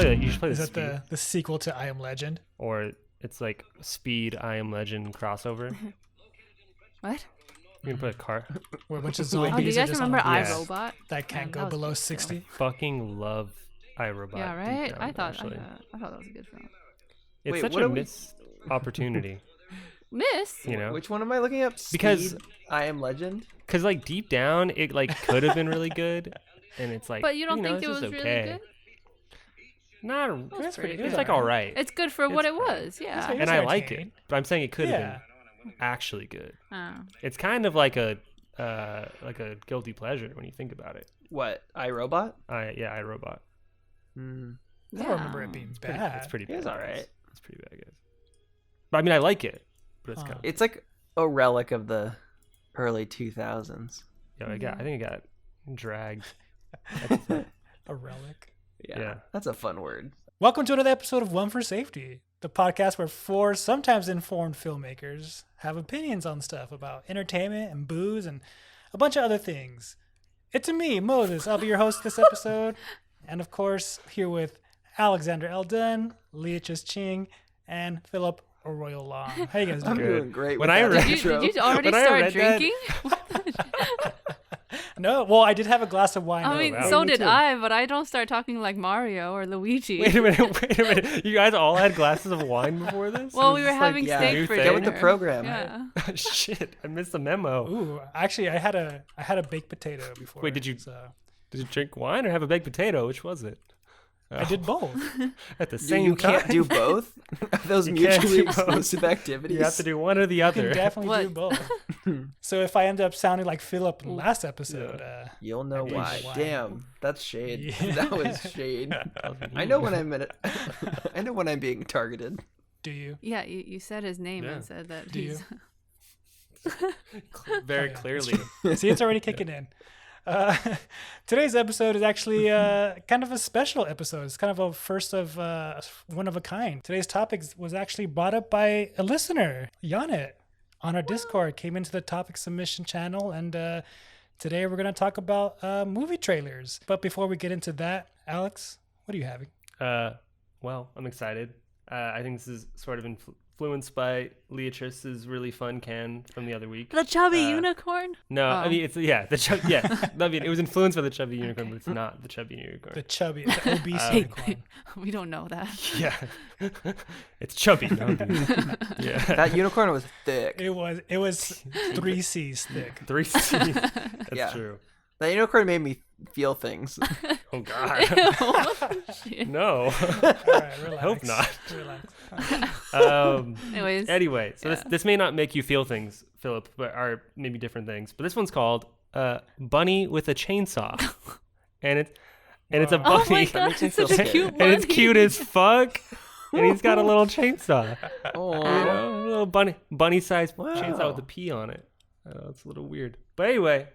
You should play Is the that Speed. the sequel to I Am Legend? Or it's like Speed I Am Legend crossover. What? You can put a car. Where a bunch of Oh, do zombies you are guys just on remember a bus iRobot? that can't That go was below good still. 60? Fucking love iRobot. Yeah, deep right. down, I thought actually. that was a good film. It's Wait, such what a are we- missed opportunity, Miss. you know? Which one am I looking up? Because- Speed, I Am Legend. Because like deep down, it like could have been really good, and it's like. But you don't think it's it was just really okay. good? Not. That's pretty It's good. like all right, It's good for what It's it was. Yeah. like- and I it's like it. arcade. But I'm saying it could have Yeah. been actually good. Oh. It's kind of like a guilty pleasure when you think about it. What? iRobot? iRobot. Mm. I don't remember it being bad. It's pretty It bad. was alright. It's pretty bad, guys. But I mean, I like it. But it's Huh. kind of. It's like a relic of the early 2000s. Yeah, I think it got dragged. A relic. Yeah. That's a fun word. Welcome to another episode of One for Safety, the podcast where four sometimes informed filmmakers have opinions on stuff about entertainment and booze and a bunch of other things. It's me, Moses. I'll be your host this episode. And of course, here with Alexander L. Dunn, Leatrice Ching, and Philip Arroyo Long. How you guys I'm doing? Good. doing great. When with I that read- intro. Did you already When I start read that- drinking? No, well, I did have a glass of wine. I mean, wow. so Me did too. I, but I don't start talking like Mario or Luigi. Wait a minute. You guys all had glasses of wine before this? Well, Or we is were this, like, having yeah, steak new for thing? Get with the dinner. program. Yeah. Shit, I missed the memo. Ooh, actually, I had a baked potato before. Wait, did you- So Did you drink wine or have a baked potato? Which was it? I did both. At the You, same you time. can't do both. Those You can't mutually do both. exclusive activities. You have to do one or the You can other. definitely do What? both. So if I end up sounding like Philip in the last episode, You'll know Maybe why. why. Damn, that's shade. Yeah. That was shade. I know when I'm I know when I'm being targeted. do you? Yeah, you said his name Yeah. and said that Do he's. Very Oh, yeah, clearly. See, it's already kicking in. Today's episode is actually kind of a special episode. It's kind of a first of one of a kind. Today's topic was actually brought up by a listener, Janet, on our Discord. Came into the topic submission channel, and today we're going to talk about movie trailers. But before we get into that, Alex, what are you having? Well, I'm excited. I think this is sort of influenced by Leatrice's really fun can from the other week. The chubby Uh, unicorn? No, I Oh. mean yes. I mean it was influenced by the chubby unicorn, but it's not the chubby unicorn. The chubby, the obese Hey, unicorn. we don't know that. Yeah, it's chubby. No, dude. Yeah, That unicorn was thick. It was 3 C's thick. 3 C's. That's Yeah. true. That unicorn made me feel things. Oh God, Shit. no. All right, relax. Hope not. Relax. Anyways. Anyway, so Yeah. this may not make you feel things, Philip, but are maybe different things. But this one's called Bunny with a Chainsaw, and it's a Wow. Oh my bunny, god, makes me it's such feel a scared. cute and it's bunny. cute as fuck, and he's got a little chainsaw. Oh, You know, a little bunny-sized Wow. chainsaw with a P on it. I know, it's a little weird, but anyway,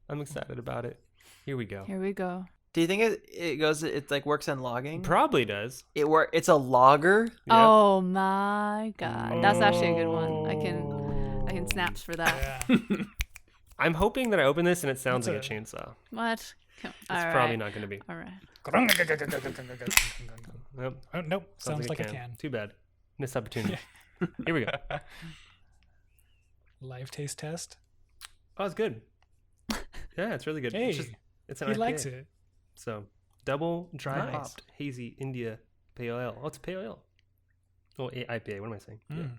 I'm excited about it. Here we go. Here we go. do you think it like works on logging? Probably does. It's a logger. Yeah. Oh my god. That's actually a good one. I can snaps for that. Yeah. I'm hoping that I open this and it sounds like It's a chainsaw. What? It's probably not going to be. All right. Nope. Oh, nope. Sounds like a can. Too bad. Missed opportunity. Here we go. Live taste test. Oh, it's good. Yeah, it's really good. Hey, It's an he IPA. likes it. So, double dry Nice. hopped hazy India pale ale. Oh, it's a pale ale. Oh, IPA. What am I saying? Mm.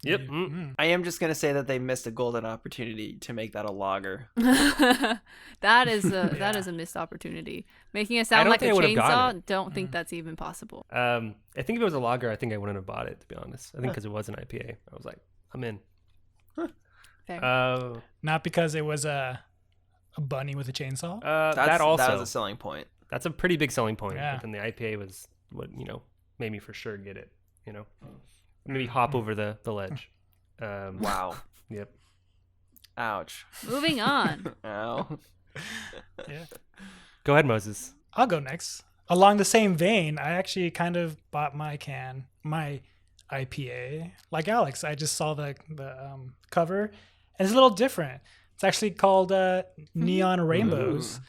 Yep. You- Mm. mm. I am just gonna say that they missed a golden opportunity to make that a logger. that is a Yeah. missed opportunity. Making it sound don't like a think I would've gotten chainsaw, don't think that's even possible. I think if it was a lager, I think I wouldn't have bought it. To be honest, I think because it was an IPA, I was like, I'm in. Fair. Not because it was a bunny with a chainsaw. That also that was a selling point. that's a pretty big selling point. Yeah. But then the IPA was what made me for sure get it. Maybe hop over the ledge. Wow. Yep. Ouch. Moving on. Ow. Yeah. Go ahead, Moses. I'll go next. Along the same vein, I actually kind of bought my IPA. Like Alex, I just saw the cover, and it's a little different. It's actually called Neon Rainbows,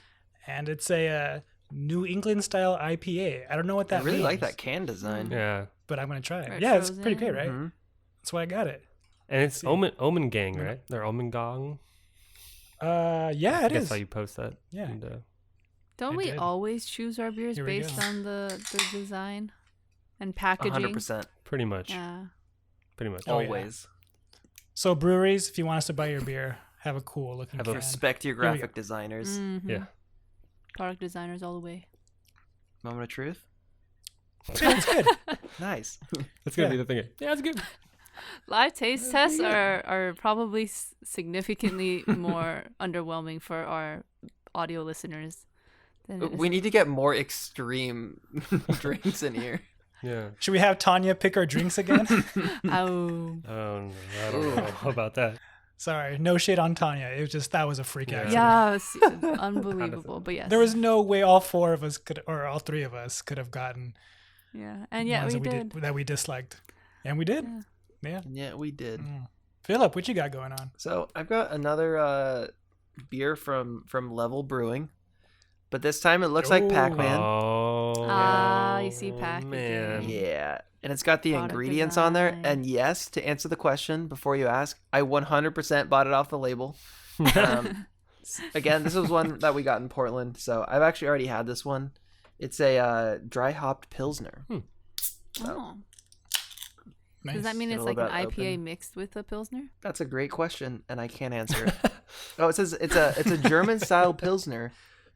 and it's a New England style IPA. I don't know what that I really means. like that can design. Yeah. But I'm gonna try it. Or Yeah, it's pretty frozen. great, right? Mhm. That's why I got it. And it's See. Omen Gang, right? They're Omen Gang. Yeah, it That's is. how you post that. Yeah. And, Don't I we did. always choose our beers Here we based go. on the design and packaging? 100%. pretty much. Yeah. Pretty much. Oh, yeah. Always. So breweries, if you want us to buy your beer, have a cool looking Have a can. Respect your Here we go. graphic designers. Mhm. Yeah. Product designers all the way. Moment of truth. Yeah, it's good. Nice. That's gonna Yeah. be the thing. Yeah, it's good. Live taste tests are probably significantly more underwhelming for our audio listeners. Than it is- We need to get more extreme drinks in here. Yeah. Should we have Tanya pick our drinks again? Oh. Oh, I don't know about that. Sorry, no shade on Tanya. It was just that was a freak Yeah. accident. Yeah, unbelievable. But yes. There was no way all four of us could, or all three of us could have gotten Yeah, and yeah, ones we that did. that we disliked, and we did. Yeah. Yeah. Yeah, we did. Philip, what you got going on? So I've got another beer from Level Brewing, but this time it looks like Ooh. Pac-Man. Oh. Ah, you see packaging. man. Yeah, and it's got the Product ingredients on there. design. And yes, to answer the question before you ask, I 100% bought it off the label. Again, this was one that we got in Portland, so I've actually already had this one. It's a dry hopped Pilsner. Oh. Nice. Does that mean Get a it's like little an bit IPA open. mixed with a Pilsner? That's a great question, and I can't answer it. Oh, it says it's a German style Pilsner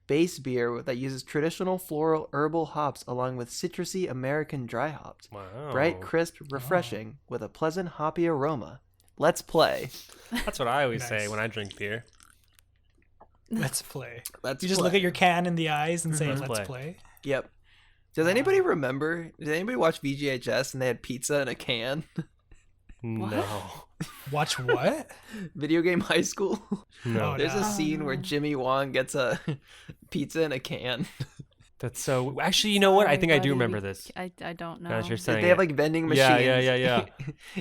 base beer that uses traditional floral herbal hops along with citrusy American dry hops. Wow. Bright, crisp, refreshing, with a pleasant hoppy aroma. Let's play. That's what I always Nice. say when I drink beer. Let's play. Let's You just play. look at your can in the eyes and say, Let's "Let's play." play." Yep. Does anybody remember? Did anybody watch VGHS and they had pizza in a can? No. Watch what? Video game high school. No. Oh, There's no. a scene where Jimmy Wong gets a pizza in a can. That's so. Actually, you know what? I Sorry, think I do buddy, remember we- this. I don't know. Now that you're saying They have it. like vending machines. Yeah.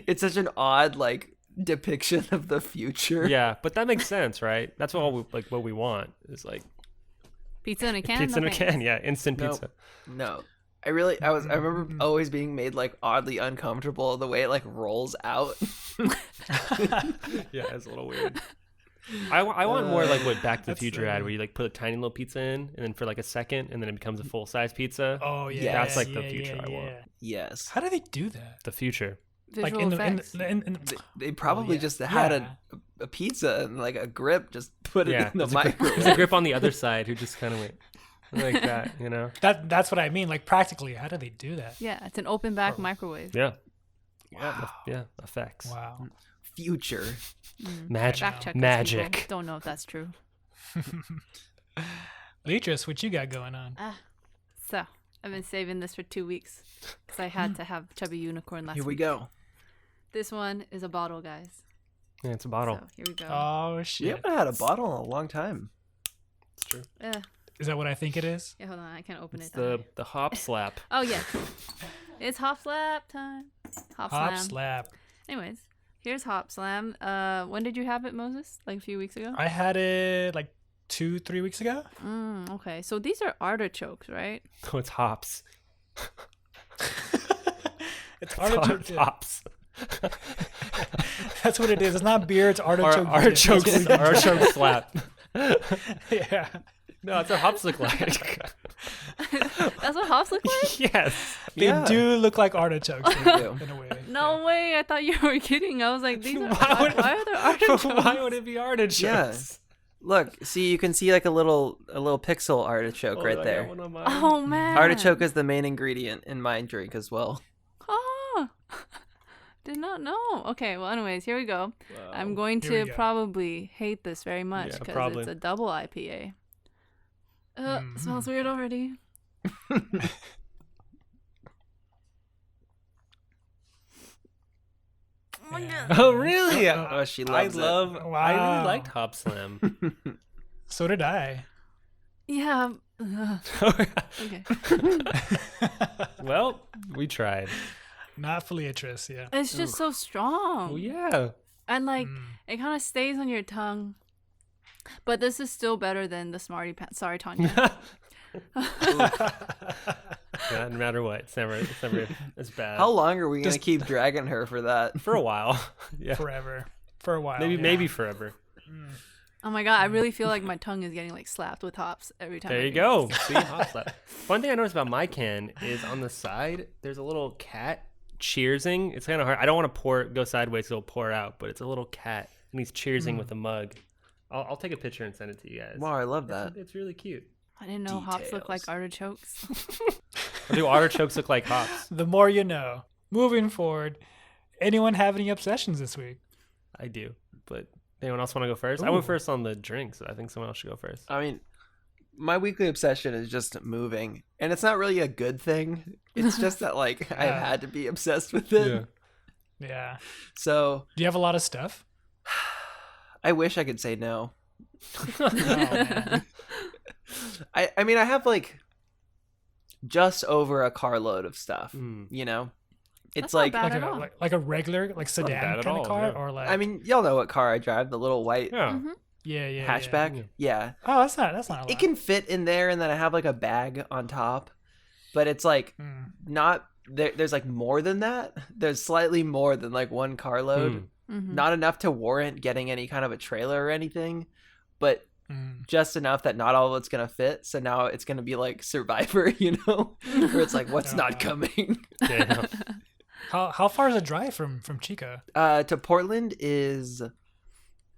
It's such an odd like depiction of the future. Yeah, but that makes sense, right? That's all we, like what we want is like Pizza in a can? pizza in No a thanks. can. Yeah, instant Nope. pizza. No. I remember always being made like oddly uncomfortable the way it like rolls out. Yeah, it's a little weird. I want more like what Back to the That's Future so had, where you like put a tiny little pizza in, and then for like a second, and then it becomes a full size pizza. Oh yeah, Yeah, that's like the yeah, future yeah, I want. yeah. Yes. How do they do that? The future. Visual in effects. They probably yeah. just had Yeah. a pizza and like a grip, just put it Yeah, in the there's a grip- microwave. there's a grip on the other side who just kind of went like that, you know? That's what I mean. Like practically, how do they do that? Yeah, it's an open back microwave. Yeah. Wow. Yeah. Effects. Wow. Future. Magic. Fact check this, Magic. people. Don't know if that's true. Leatress, what you got going on? So, I've been saving this for 2 weeks because I had to have Chubby Unicorn last Here we week. go. This one is a bottle, guys. Yeah, it's a bottle. So, here we go. Oh We shit! haven't had a bottle in a long time. It's true. Is that what I think it is? Yeah, hold on. I can't open It's it. that way. the hop slap. Oh, yeah. It's Hop Slap time. Hop Slam. Hop slap. Anyways, here's Hop Slam. When did you have it, Moses? Like a few weeks ago? I had it like 2-3 weeks ago. Okay. So these are artichokes, right? Oh, it's hops. It's artichoke. It's hops. That's what it is. It's not beer. It's artichoke. Artichoke, dip. That's what it artichoke slap. is. Yeah. No, that's what hops look like. That's what hops look like? Yes. They Yeah. do look like artichokes They do. in a way. No way. I thought you were kidding. I was like, these are, Why would- why are there artichokes? Why would it be artichokes? Yeah. Look, see, you can see like a little pixel artichoke Oh, right I got there. one on mine. Oh, man. Artichoke is the main ingredient in my drink as well. Oh. Did not know. Okay, well, anyways, here we go. I'm going Here we to go. probably hate this very much Yeah, because probably. it's a double IPA. Mhm. Smells weird already. Oh my Yeah. God. Oh, really? Oh, she I loves it. love. I Wow. really liked Hop Slam. So did I. Yeah. Okay. Well, we tried. Not Feliatrix, yeah. It's just so strong. Oh yeah. And like, Mm. it kind of stays on your tongue. But this is still better than the Smarty Pants. Sorry, Tanya. Yeah, no matter what, it's never as bad. How long are we gonna Just- keep dragging her for that? For a while. Yeah. Forever. For a while. Maybe yeah. forever. Oh my god, I really feel like my tongue is getting like slapped with hops every time. There I you drink go. this. See, hot slap. One thing I noticed about my can is on the side, there's a little cat cheersing. It's kind of hard. I don't want to go sideways so it'll pour out, but it's a little cat and he's cheersing with a mug. I'll take a picture and send it to you guys. Wow, I love that. It's really cute. I didn't know hops look like Details. artichokes. Or do artichokes look like hops? The more you know. Moving forward, anyone have any obsessions this week? I do, but anyone else want to go first? I went first on the drinks. So I think someone else should go first. I mean, my weekly obsession is just moving, and it's not really a good thing. It's just that like I've had to be obsessed with it. Yeah. So Do you have a lot of stuff? I wish I could say no. Oh, man. I mean, I have like just over a carload of stuff. Mm. You know, it's That's not like bad. Like at a, all. like a regular like bad sedan at kind all, of car, yeah. or like I mean, y'all know what car I drive, the little white Yeah. yeah. hatchback. Yeah. Oh, that's not a lot. It can fit in there, and then I have like a bag on top, but it's like not there's like more than that. There's slightly more than like one carload. Mhm. Not enough to warrant getting any kind of a trailer or anything, but Mm. just enough that not all of it's gonna fit. So now it's gonna be like Survivor, you know, where it's like what's not coming. Yeah, I know. How far is the drive from Chico? To Portland is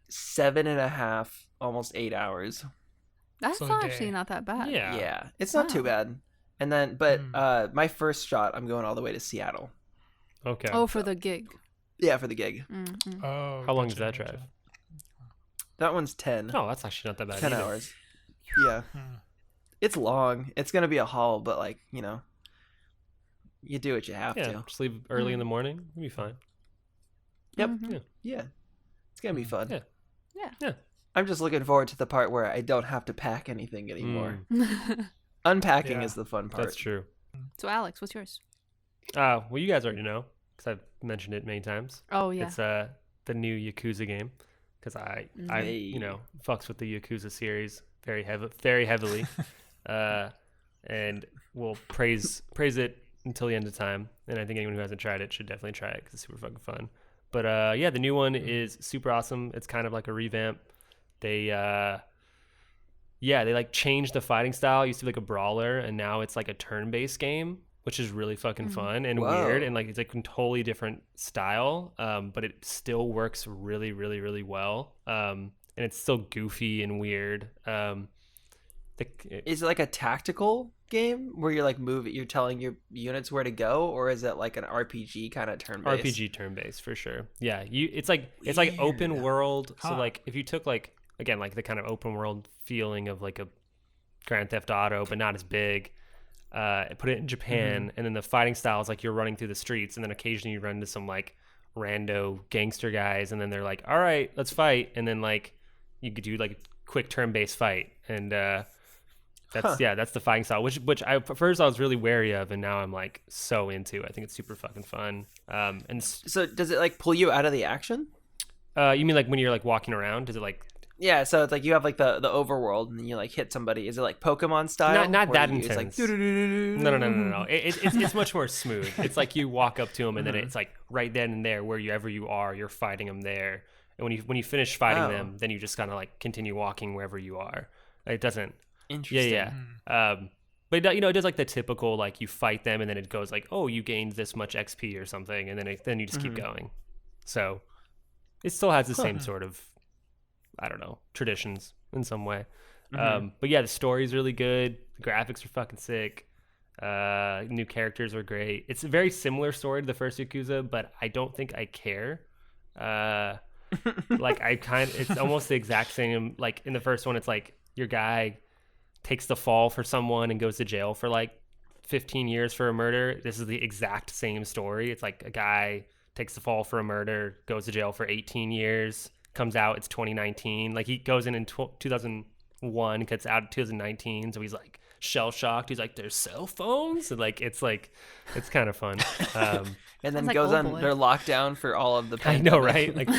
7.5, almost 8 hours. That's So a actually day. not that bad. Yeah. Yeah, it's not too Wow. bad. And then, but my first shot, I'm going all the way to Seattle. Okay. Oh, for the gig. Yeah, for the gig. Mm-hmm. Oh, How long is gotcha, that gotcha. drive? That one's 10. Oh, that's actually not that bad. 10 either. hours. Yeah. Hmm. It's long. It's going to be a haul, but like, you know, you do what you have Yeah, to. just leave early in the morning. It'll be fine. Yep. Mhm. Yeah. It's going to be fun. Yeah. Yeah. I'm just looking forward to the part where I don't have to pack anything anymore. Mm, Unpacking Yeah. is the fun part. that's true. So Alex, what's yours? Well, you guys already know because I've mentioned it many times. Oh yeah. It's the new Yakuza game because I Hey. you know fucks with the Yakuza series very heavily, and will praise it until the end of time. And I think anyone who hasn't tried it should definitely try it because it's super fucking fun. But yeah, the new one is super awesome. It's kind of like a revamp. They like changed the fighting style. It used to be like a brawler, and now it's like a turn-based game, which is really fucking fun and Whoa. weird, and like it's like a totally different style. But it still works really, really, really well. And it's still goofy and weird. Is it like a tactical game where you're like you're telling your units where to go, or is it like an RPG kind of turn-based? RPG turn-based for sure. Yeah, it's like open Weird. world. So Huh. like if you took like again like the kind of open world feeling of like a Grand Theft Auto, but not as big. Put it in Japan, and then the fighting style is like you're running through the streets, and then occasionally you run into some like rando gangster guys, and then they're like, "All right, let's fight," and then like you could do like a quick turn-based fight, and that's the fighting style, which I at first I was really wary of, and now I'm like so into. I think it's super fucking fun. So does it like pull you out of the action? You mean like when you're like walking around? Does it like Yeah, so it's like you have like the overworld, and then you like hit somebody. Is it like Pokemon style? Not where that you use, intense. Like, No. It's much more smooth. It's like you walk up to them, and then it's like right then and there, wherever you are, you're fighting them there. And when you finish fighting Oh. them, then you just kind of like continue walking wherever you are. It doesn't. Interesting. Yeah. But you know, it does like the typical like you fight them, and then it goes like, oh, you gained this much XP or something, and then you just keep going. So it still has the same sort of, I don't know, traditions in some way. But yeah, the story's really good. The graphics are fucking sick. New characters are great. It's a very similar story to the first Yakuza, but I don't think I care. Like it's almost the exact same. Like in the first one, it's like your guy takes the fall for someone and goes to jail for like 15 years for a murder. This is the exact same story. It's like a guy takes the fall for a murder, goes to jail for 18 years, comes out, it's 2019. Like he goes in 2001, gets out in 2019. So he's like shell shocked. He's like, "There's cell phones," and it's kind of fun. And then Sounds like goes Old Boy. under lockdown for all of the I pandemic. know, right? Like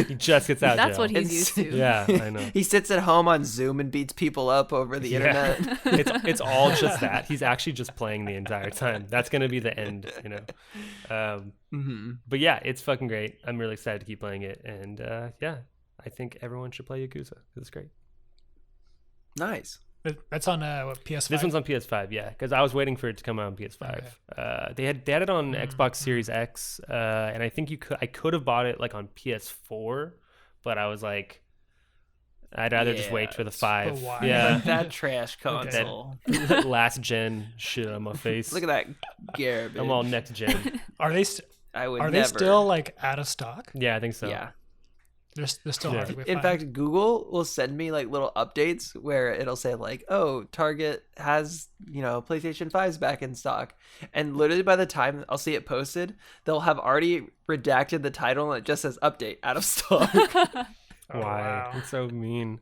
he just gets out. That's jail. what he's used to. Yeah, I know. He sits at home on Zoom and beats people up over the internet. It's all just that. He's actually just playing the entire time. That's gonna be the end, But yeah, it's fucking great. I'm really excited to keep playing it, and yeah, I think everyone should play Yakuza. It's great. Nice. That's on what, PS5? This one's on PS5, yeah, because I was waiting for it to come out on PS5. They had it on Xbox Series X, and I think I could have bought it like on PS4, but I was like, I'd rather just wait for the 5. But why? Yeah, That trash console. last gen shit on my face. Look at that garbage. I'm all next gen. Are they I would are never. they still like out of stock? Yeah, I think so. Yeah. They're still Yeah. hard to find. In fact, Google will send me like little updates where it'll say like, "Oh, Target has, PlayStation 5s back in stock." And literally by the time I'll see it posted, they'll have already redacted the title and it just says update out of stock. Oh, Why? wow. It's so mean.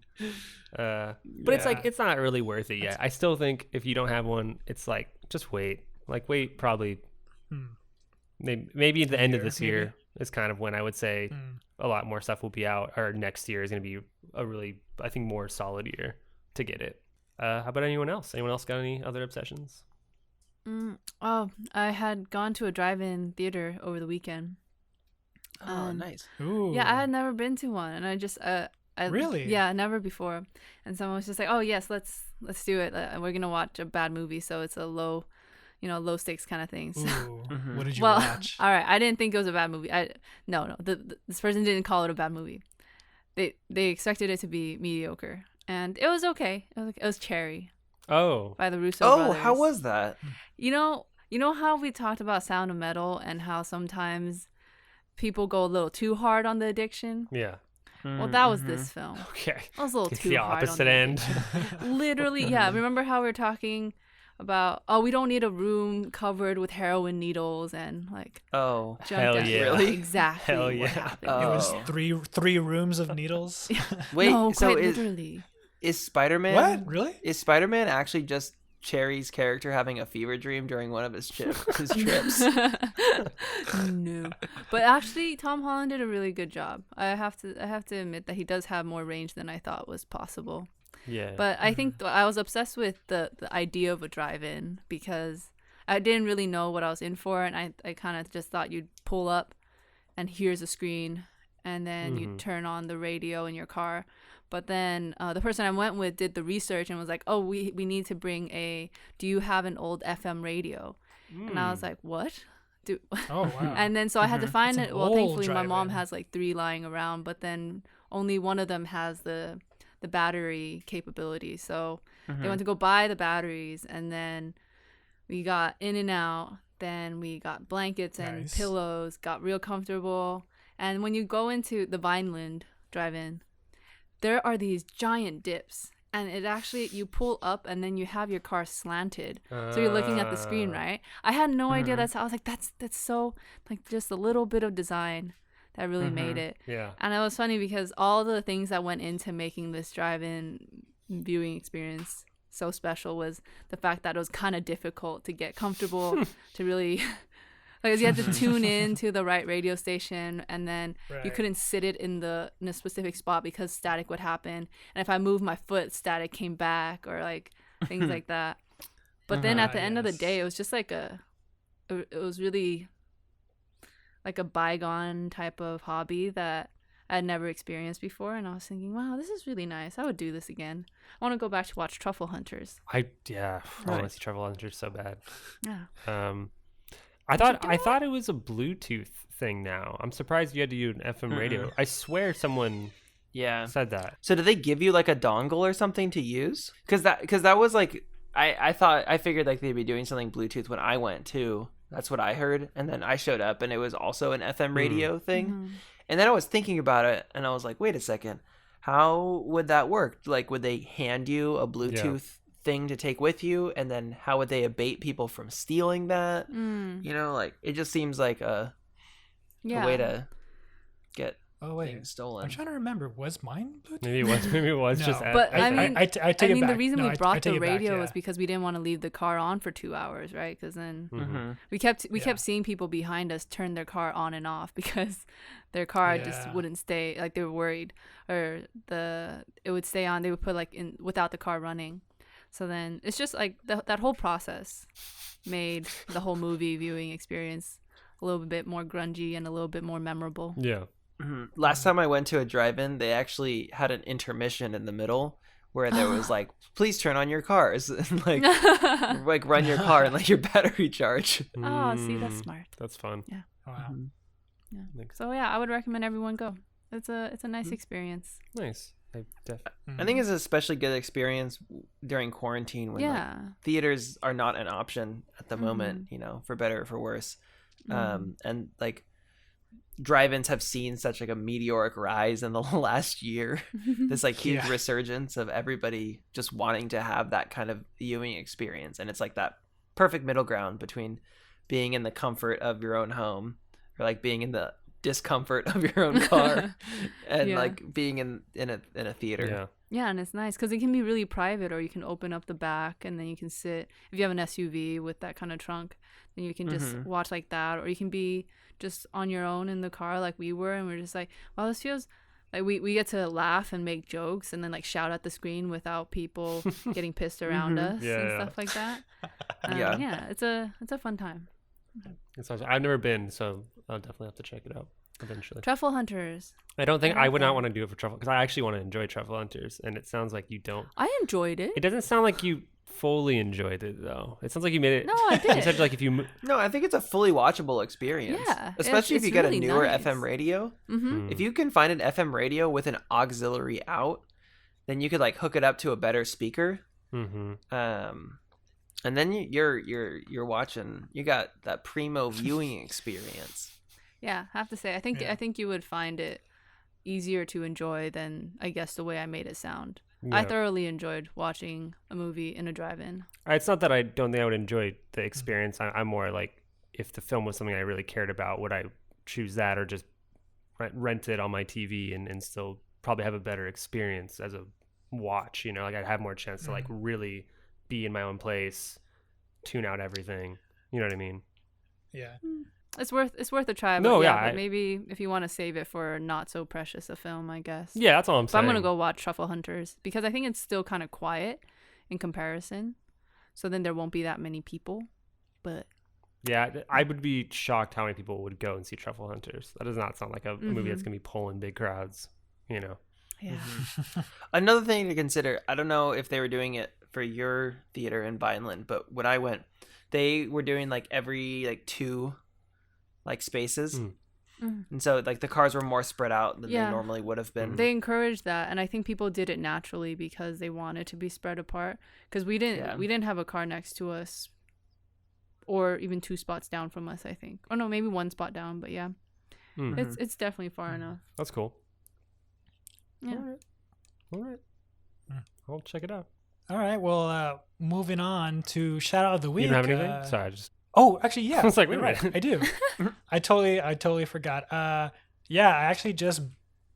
But it's Yeah. it's not really worth it yet. I still think if you don't have one, it's like just wait. Like wait, probably maybe at the end of year, this maybe? year is kind of when I would say a lot more stuff will be out. Or next year is going to be a really, I think, more solid year to get it. How about anyone else? Anyone else got any other obsessions? Oh, I had gone to a drive-in theater over the weekend. Oh, nice. Ooh. Yeah, I had never been to one, and I just Really? Yeah, never before. And someone was just like, "Oh yes, let's do it. We're gonna watch a bad movie, so it's a low stakes kind of thing." So, Ooh. What did you well, watch? all right, I didn't think it was a bad movie. No, this person didn't call it a bad movie. They expected it to be mediocre, and it was okay. It was Cherry Oh, by the Russo Oh, brothers. how was that? You know how we talked about Sound of Metal and how sometimes people go a little too hard on the addiction? yeah. Well, that was this film. Okay. I was a little It's too the hard opposite on the end. addiction. Literally, yeah. Remember how we were talking about, we don't need a room covered with heroin needles and like Oh, junk Hell down. yeah. Really? Exactly Hell what yeah. happened. It was Oh. three rooms of needles. wait. No, So quite is literally. Spider-Man? What? Really? Is Spider-Man actually just Cherry's character having a fever dream during one of his trips? No, but actually, Tom Holland did a really good job. I have to admit that he does have more range than I thought was possible. Yeah. But I think I was obsessed with the idea of a drive-in because I didn't really know what I was in for, and I kind of just thought you'd pull up, and here's a screen, and then you turn on the radio in your car. But then the person I went with did the research and was like, "Oh, we need to bring do you have an old FM radio?" And I was like, "What?" Oh wow. And then so I had to find It's it. an Well, old thankfully my mom drive-in. has like 3 lying around, but then only one of them has the battery capability. So they went to go buy the batteries, and then we got in and out. Then we got blankets and Nice. pillows, got real comfortable. And when you go into the Vineland drive-in, there are these giant dips, and it actually, you pull up and then you have your car slanted, so you're looking at the screen, right? I had no idea that's how. I was like, that's so, like, just a little bit of design that really made it. Yeah. And it was funny because all the things that went into making this drive-in viewing experience so special was the fact that it was kind of difficult to get comfortable, to really, like, you had to tune in to the right radio station, and then you Right. couldn't sit it in a specific spot because static would happen. And if I moved my foot, static came back, or like things like that. But then at the end of the yes. day, it was just like it was really like a bygone type of hobby that I had never experienced before. And I was thinking, wow, this is really nice. I would do this again. I want to go back to watch Truffle Hunters. I want to Nice. see Travel Hunters so bad. Yeah. I thought it was a Bluetooth thing now. I'm surprised you had to use an FM radio. I swear someone Yeah. said that. So did they give you like a dongle or something to use? Because that was like I figured like they'd be doing something Bluetooth when I went too. That's what I heard, and then I showed up and it was also an FM radio thing. And then I was thinking about it and I was like, wait a second, how would that work? Like, would they hand you a Bluetooth thing to take with you, and then how would they abate people from stealing that? Mm. You know, like it just seems like a Yeah. way to get Oh wait, being stolen. I'm trying to remember. Was mine Bluetooth? Maybe it was No. just. But I mean, I take I it mean, back. the reason No, we I brought take the it back, radio yeah. was because we didn't want to leave the car on for 2 hours, right? Because then Mm-hmm. we kept Yeah. seeing people behind us turn their car on and off because their car just Yeah. wouldn't stay. Like they were worried, or it would stay on. They would put like in without the car running. So then it's just like that whole process made the whole movie viewing experience a little bit more grungy and a little bit more memorable. Yeah. Last time I went to a drive-in, they actually had an intermission in the middle where there was like, please turn on your cars and like run your car and let your battery charge. Oh, see, that's Mm, smart. That's fun. Wow. So yeah, I would recommend everyone go. It's a nice experience. Nice. I think it's an especially good experience during quarantine when like, Yeah. theaters are not an option at the moment, Mm-hmm. you know, for better or for worse. And like drive-ins have seen such like a meteoric rise in the last year. This like huge Yeah. resurgence of everybody just wanting to have that kind of viewing experience, and it's like that perfect middle ground between being in the comfort of your own home or like being in the discomfort of your own car and Yeah. like being in a theater. Yeah. Yeah, and it's nice because it can be really private, or you can open up the back and then you can sit. If you have an SUV with that kind of trunk, then you can just watch like that, or you can be just on your own in the car like we were, and we're just like, wow, this feels like we get to laugh and make jokes and then like shout at the screen without people getting pissed around us Yeah, and yeah. stuff like that. Yeah. Yeah, it's a fun time. It sounds, I've never been, so I'll definitely have to check it out eventually. Truffle Hunters. I don't think I I like would that. not want to do it for truffle because I actually want to enjoy Truffle Hunters, and it sounds like you don't. I enjoyed it. It doesn't sound like you fully enjoyed it though. It sounds like you made it. No, I You did. said like if you. No, I think it's a fully watchable experience. Yeah, Especially if it's you get really a newer nice. FM radio. Mm-hmm. If you can find an FM radio with an auxiliary out, then you could like hook it up to a better speaker. Mm-hmm. And then you're watching. You got that primo viewing experience. Yeah, I have to say, I think you would find it easier to enjoy than I guess the way I made it sound. I Yeah. thoroughly enjoyed watching a movie in a drive-in. It's not that I don't think I would enjoy the experience. I'm more like if the film was something I really cared about, would I choose that or just rent it on my TV and still probably have a better experience as a watch? You know, like I'd have more chance to like really be in my own place, tune out everything. You know what I mean? Yeah. It's worth a try. But No, yeah, yeah, but maybe if you want to save it for not so precious a film, I guess. Yeah, that's all I'm So saying. I'm gonna go watch Truffle Hunters because I think it's still kind of quiet in comparison. So then there won't be that many people. But Yeah, I would be shocked how many people would go and see Truffle Hunters. That does not sound like a movie that's Mhm. gonna be pulling big crowds. You know. yeah, Another thing to consider. I don't know if they were doing it for your theater in Vineland, but when I went, they were doing like every like 2 like spaces. Mm. And so like the cars were more spread out than Yeah. they normally would have been. they encouraged that, and I think people did it naturally because they wanted to be spread apart. Because we didn't have a car next to us, or even 2 spots down from us. I think, or no, maybe 1 spot down. But yeah, Mm. it's definitely far enough. That's cool. Yeah. All right. I'll check it out. All right. Well, moving on to shout out of the week. You don't have anything? Sorry, I just. Oh, actually, yeah. I was like, wait you're a right. minute. I do. I totally forgot. Yeah, I actually just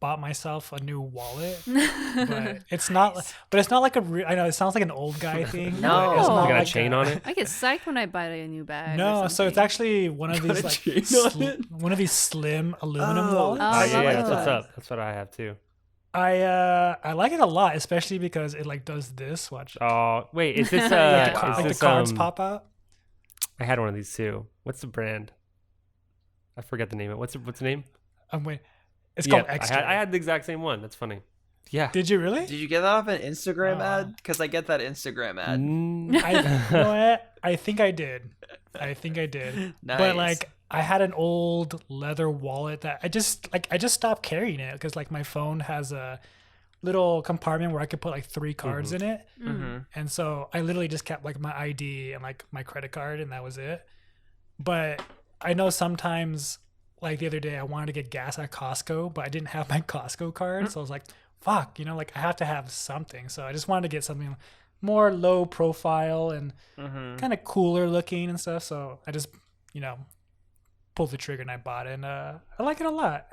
bought myself a new wallet, but it's not. But it's not like a. I know it sounds like an old guy thing. No. but it's Oh. not You got a like chain on it? I get psyched when I buy a new bag. or No, so it's something. actually one of Got these a like chain on it? one of these slim aluminum Oh. wallets. Oh, Oh, I yeah, love that's what's those. up. That's what I have too. I like it a lot, especially because it like does this. Watch. Oh, wait, is this Yeah. is Like this the cards pop out. I had one of these too. What's the brand? I forget the name of it. What's the name? Wait, it's Yeah, called Extra. I had the exact same one. That's funny. Yeah. Did you really? Did you get that off an Instagram Oh. ad? Because I get that Instagram ad. You know what? I think I did. Nice. But like I had an old leather wallet that I just stopped carrying it because like my phone has a little compartment where I could put like 3 cards in it. Mm-hmm. And so I literally just kept like my ID and like my credit card and that was it. But I know sometimes like the other day I wanted to get gas at Costco, but I didn't have my Costco card. So I was like, fuck, like I have to have something. So I just wanted to get something more low profile and kind of cooler looking and stuff. So I just, pulled the trigger and I bought it and I like it a lot.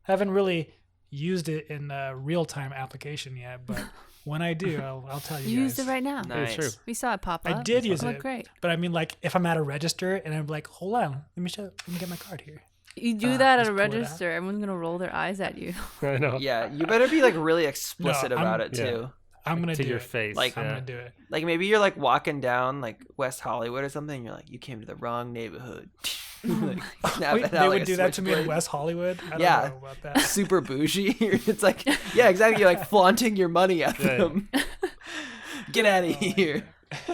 I haven't really used it in a real-time application yet, but when I do, I'll tell you You guys. used it right now. Nice. true. We saw it pop up. I did use It it. looked great. But I mean, like, if I'm at a register and I'm like, hold on, let me get my card here. You do that at just a pull it out. register, everyone's gonna roll their eyes at you. I know. Yeah, you better be like really explicit No, about I'm- it too. I'm gonna To do your it. face. Like, I'm yeah. gonna do it. Like maybe you're like walking down like West Hollywood or something. And you're like, you came to the wrong neighborhood. Like, snap Wait, it out they like would a do that to me in switchblade. West Hollywood. I don't Yeah. know about that. Super bougie. It's like, yeah, exactly. You're like flaunting your money at Yeah. them. Get out of here.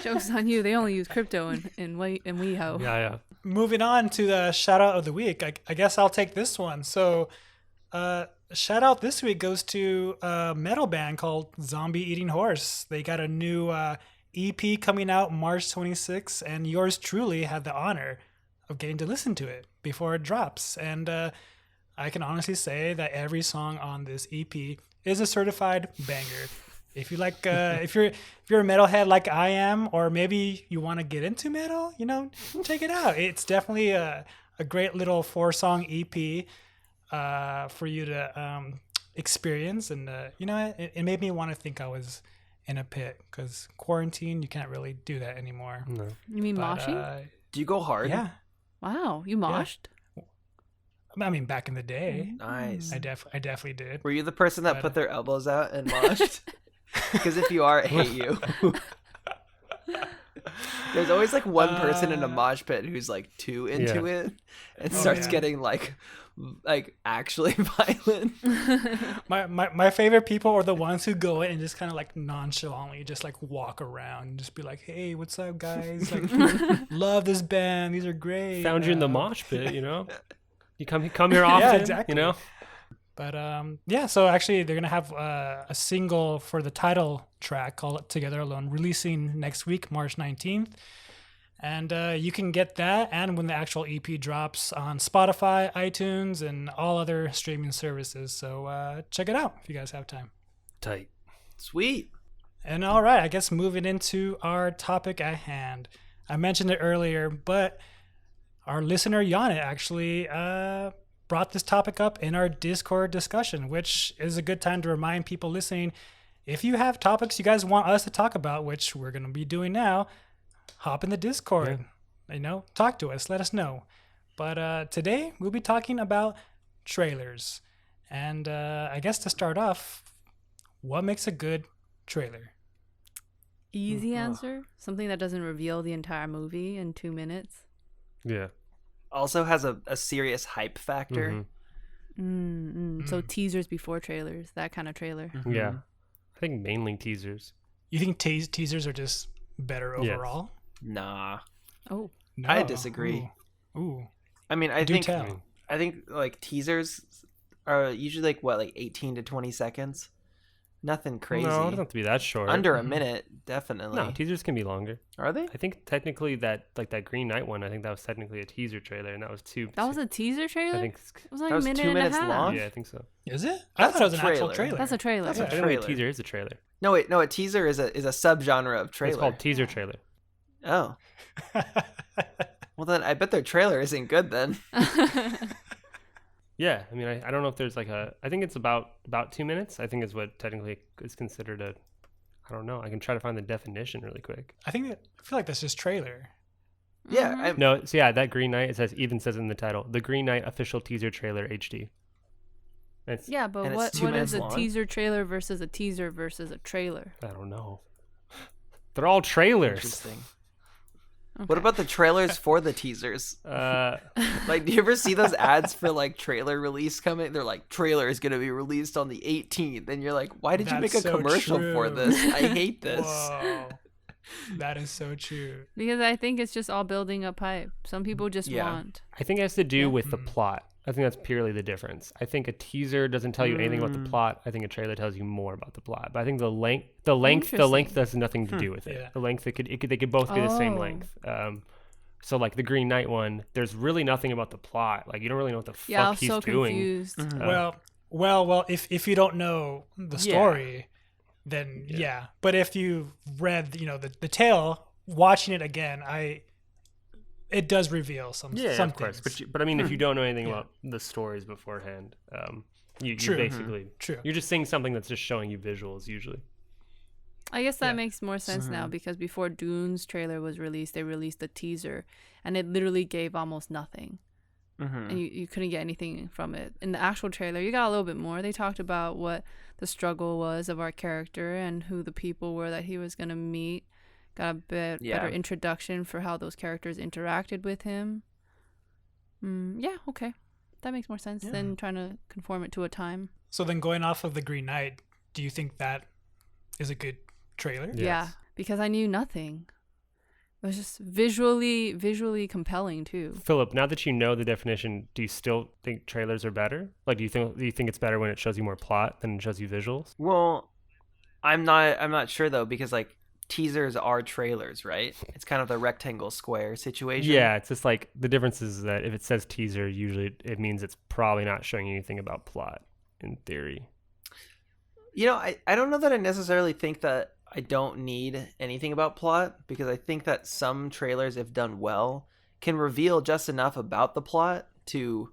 Joke's on you. They only use crypto in WeHo. Yeah. Moving on to the shout out of the week. I guess I'll take this one. So, shout out this week goes to a metal band called Zombie Eating Horse. They got a new EP coming out March 26th, and yours truly had the honor of getting to listen to it before it drops. And I can honestly say that every song on this EP is a certified banger. If you like, if you're a metalhead like I am, or maybe you want to get into metal, check it out. It's definitely a great little 4-song EP for you to experience, and it made me want to think I was in a pit, because quarantine, you can't really do that anymore. No. You mean But, moshing? Do you go hard? yeah, Wow, you moshed? I mean, back in the day, Nice. I definitely did. Were you the person that But- put their elbows out and moshed? Because if you are, I hate you. There's always like one person in a mosh pit who's like too into it and starts yeah. getting like actually violent. My favorite people are the ones who go in and just kind of like nonchalantly just like walk around and just be like, hey, what's up, guys? Like, love this band. These are great. Found you in the mosh pit, You come here often, Yeah, exactly. But so actually they're gonna have a single for the title track called Together Alone, releasing next week, March 19th. And you can get that and when the actual EP drops on Spotify, iTunes, and all other streaming services. So check it out if you guys have time. Tight. Sweet. And all right, I guess moving into our topic at hand. I mentioned it earlier, but our listener Yanit actually brought this topic up in our Discord discussion, which is a good time to remind people listening, if you have topics you guys want us to talk about, which we're going to be doing now, hop in the Discord. Talk to us, let us know. But today we'll be talking about trailers. And I guess to start off, what makes a good trailer? Easy answer. Something that doesn't reveal the entire movie in 2 minutes. Yeah. Also has a serious hype factor. So teasers before trailers, that kind of trailer. Yeah. I think mainly teasers. You think teasers are just better Yes. overall? Nah. Oh, No. I disagree. Ooh. I mean, I Do think tell. like teasers are usually like 18 to 20 seconds. Nothing crazy. No, it doesn't have to be that short. Under a minute, definitely. No, teasers can be longer. Are they? I think technically that Green Knight one, I think that was technically a teaser trailer, and that was two. that was a teaser trailer? I think. It was like That was a 2 minute and minutes a half. long? Yeah, I think so. Is it? I That's thought it was a an actual trailer. trailer. That's a trailer. That's I a think trailer. a teaser is a trailer. No, wait, no. A teaser is a subgenre of trailer. It's called teaser trailer. Oh, well then I bet their trailer isn't good then. Yeah, I mean, I don't know if there's like I think it's about 2 minutes. I think is what technically is considered a. I don't know. I can try to find the definition really quick. I feel like that's just trailer. Yeah, No, so yeah, that Green Knight, it says in the title, the Green Knight official teaser trailer HD. It's, Yeah, but And it's what 2 is minutes a long? teaser trailer versus a teaser versus a trailer? I don't know. They're all trailers. interesting. What about the trailers for the teasers? Uh, Like, do you ever see those ads for like trailer release coming? They're like, trailer is gonna be released on the 18th, and you're like, why did you make That's a so commercial for true. this? I hate this. Whoa. That is so true. Because I think it's just all building up hype. Some people just Yeah. want. I think it has to do with the plot. I think that's purely the difference. I think a teaser doesn't tell you anything about the plot. I think a trailer tells you more about the plot. But I think the length Interesting. has nothing to do with it. Yeah. The length they could both be the same Oh. length. So like the Green Knight one, there's really nothing about the plot. Like you don't really know what the Yeah, I fuck was he's so doing. confused. Well, if you don't know the story, then yeah. But if you read, the tale, watching it again, it does reveal some Yeah, some of course. things. But I mean, if you don't know anything about the stories beforehand, You True. basically True. you're just seeing something that's just showing you visuals usually. I guess that Yeah. makes more sense now because before Dune's trailer was released, they released a teaser, and it literally gave almost nothing. Mm-hmm. And you couldn't get anything from it. In the actual trailer, you got a little bit more. They talked about what the struggle was of our character and who the people were that he was going to meet. Got a better introduction for how those characters interacted with him. Yeah, okay. That makes more sense than trying to conform it to a time. So then going off of The Green Knight, do you think that is a good trailer? Yes. Yeah, because I knew nothing. It was just visually compelling too. Philip, now that you know the definition, do you still think trailers are better? Like, do you think it's better when it shows you more plot than it shows you visuals? Well, I'm not sure though, because like teasers are trailers, right? It's kind of the rectangle square situation. Yeah, it's just like the difference is that if it says teaser, usually it means it's probably not showing you anything about plot in theory. You know, I don't know that I necessarily think that I don't need anything about plot, because I think that some trailers, if done well, can reveal just enough about the plot to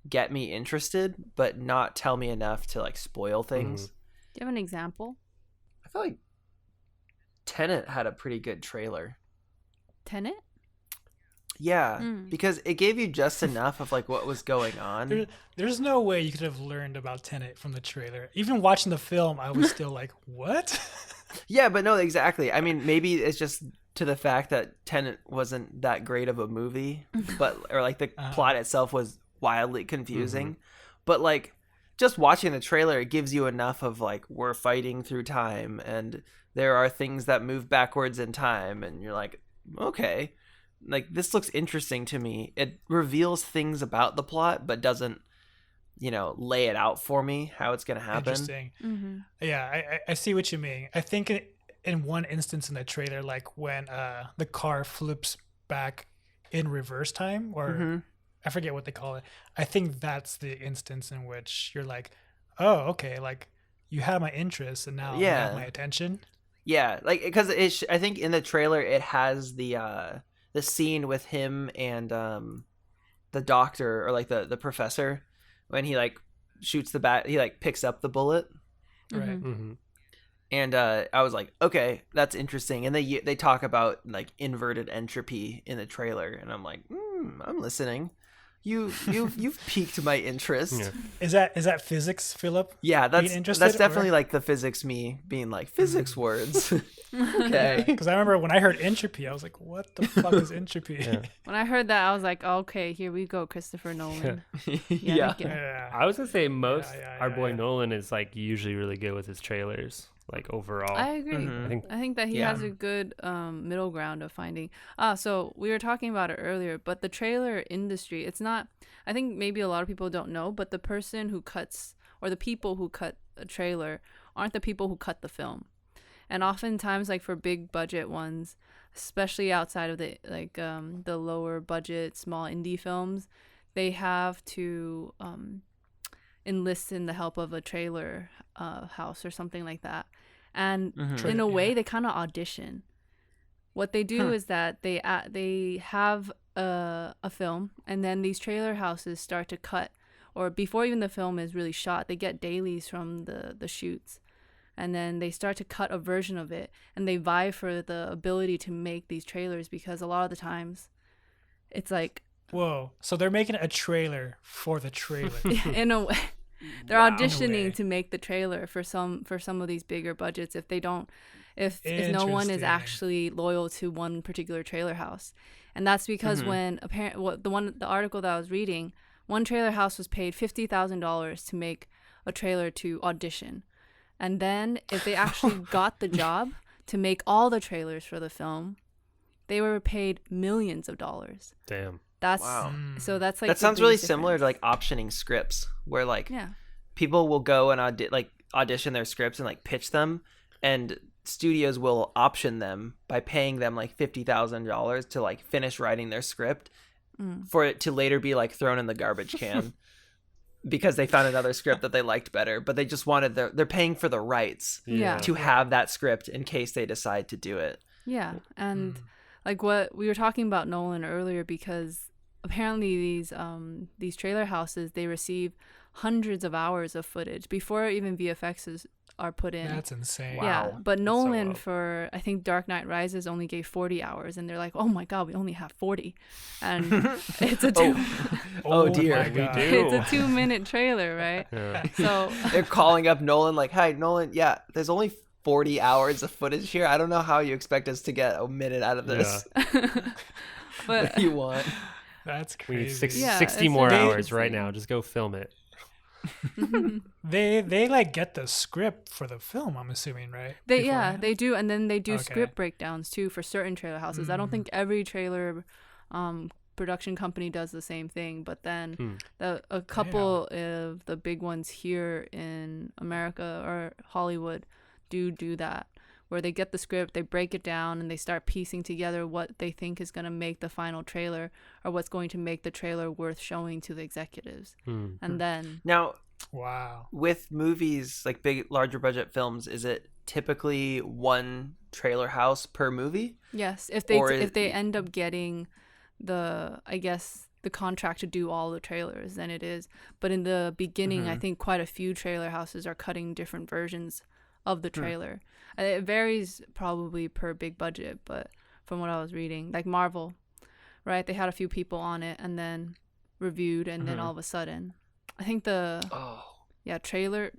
get me interested, but not tell me enough to like spoil things. Do you have an example? I feel like Tenet had a pretty good trailer. Tenet? Yeah, because it gave you just enough of like what was going on. There's no way you could have learned about Tenet from the trailer. Even watching the film, I was still like, what? Yeah, but no, exactly. I mean, maybe it's just to the fact that Tenet wasn't that great of a movie, or like the plot itself was wildly confusing. But like just watching the trailer, it gives you enough of like, we're fighting through time and there are things that move backwards in time, and you're like, okay, like this looks interesting to me. It reveals things about the plot, but doesn't, lay it out for me how it's going to happen. Interesting. Mm-hmm. Yeah, I see what you mean. I think in one instance in the trailer, like when the car flips back in reverse time, or I forget what they call it. I think that's the instance in which you're like, oh, okay, like you have my interest and now you have my attention. Yeah, like because I think in the trailer it has the scene with him and the doctor, or like the professor, when he like shoots the bat, he like picks up the bullet. Right. And I was like, okay, that's interesting. And they talk about like inverted entropy in the trailer, and I'm like, I'm listening. You've piqued my interest. Yeah. Is that physics, Philip? Yeah, that's interested, definitely or? like the physics me being like, physics words. Okay. Because I remember when I heard entropy, I was like, what the fuck is entropy? Yeah. When I heard that, I was like, okay, here we go, Christopher Nolan. Yeah. Again. I was gonna say our boy yeah. Nolan is like usually really good with his trailers, like overall. I agree. I think that he has a good middle ground of finding. So we were talking about it earlier, but the trailer industry, it's not, I think maybe a lot of people don't know, but the person who cuts, or the people who cut a trailer aren't the people who cut the film. And oftentimes, like for big budget ones, especially outside of the lower budget small indie films, they have to enlist in the help of a trailer house or something like that. And in a way, they kind of audition. What they do is that they have a film, and then these trailer houses start to cut, or before even the film is really shot, they get dailies from the shoots, and then they start to cut a version of it, and they vie for the ability to make these trailers, because a lot of the times it's like, Whoa. So they're making a trailer for the trailer. in a way, they're Wow. auditioning to make the trailer for some of these bigger budgets if no one is Interesting. actually loyal to one particular trailer house. And that's because when the article that I was reading, one trailer house was paid $50,000 to make a trailer to audition. And then if they actually got the job to make all the trailers for the film, they were paid millions of dollars. Damn. That's Wow. so that's like That the sounds really biggest similar to difference. like optioning scripts, where like Yeah. people will go and audition their scripts and like pitch them, and studios will option them by paying them like $50,000 to like finish writing their script for it to later be like thrown in the garbage can because they found another script that they liked better, but they just wanted they're paying for the rights Yeah. to have that script in case they decide to do it. Yeah, and like what we were talking about Nolan earlier, because apparently these trailer houses, they receive hundreds of hours of footage before even VFXs are put in. That's insane. Yeah, Wow. but so Nolan wild. for I think Dark Knight Rises only gave 40 hours, and they're like, "Oh my god, we only have 40," and it's a Oh, dear. my We God. do. it's a 2-minute trailer, right? Yeah. So They're calling up Nolan like, "Hi, Nolan. Yeah, there's only 40 hours of footage here. I don't know how you expect us to get a minute out of this. What but do you want?" That's We need crazy. Yeah, 60 it's more really hours right insane. now. Just go film it. They like get the script for the film, I'm assuming, right? They Beforehand? they do, and then they do Okay. script breakdowns too for certain trailer houses. I don't think every trailer production company does the same thing, but then a couple of the big ones here in America or Hollywood do that, where they get the script, they break it down, and they start piecing together what they think is going to make the final trailer or what's going to make the trailer worth showing to the executives. And then Now, Wow. with movies like big, larger budget films, is it typically one trailer house per movie? yes, if Or they end up getting the contract to do all the trailers, then it is. But in the beginning, I think quite a few trailer houses are cutting different versions of the trailer. And it varies probably per big budget, but from what I was reading, like Marvel, right? They had a few people on it and then reviewed, and then all of a sudden, I think the trailer.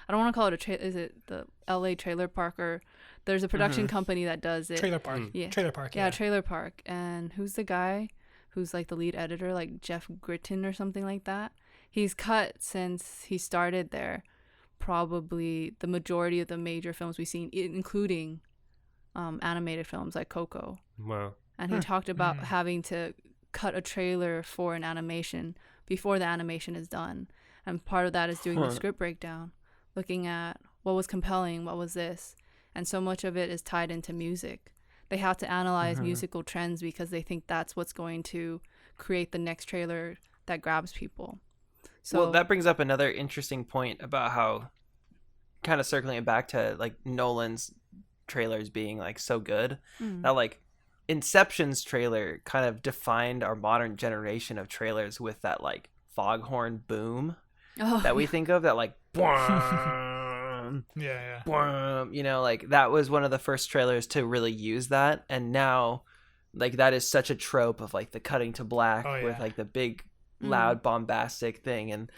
I don't want to call it a trailer. Is it the LA Trailer Park, or there's a production company that does it? Trailer Park. Yeah. Trailer Park. Yeah, Trailer Park. And who's the guy who's like the lead editor, like Jeff Gritton or something like that? He's cut since he started there probably the majority of the major films we've seen, including animated films like Coco. Wow. And he talked about having to cut a trailer for an animation before the animation is done. And part of that is doing the script breakdown, looking at what was compelling, what was this. And so much of it is tied into music. They have to analyze musical trends because they think that's what's going to create the next trailer that grabs people. So Well, that brings up another interesting point about how, kind of circling it back to like Nolan's trailers being like so good, that like Inception's trailer kind of defined our modern generation of trailers with that like foghorn boom that we think of, that like "Bwam, Yeah. bwam," you know, like that was one of the first trailers to really use that. And now like that is such a trope of like the cutting to black Oh, with yeah. like the big loud bombastic thing. And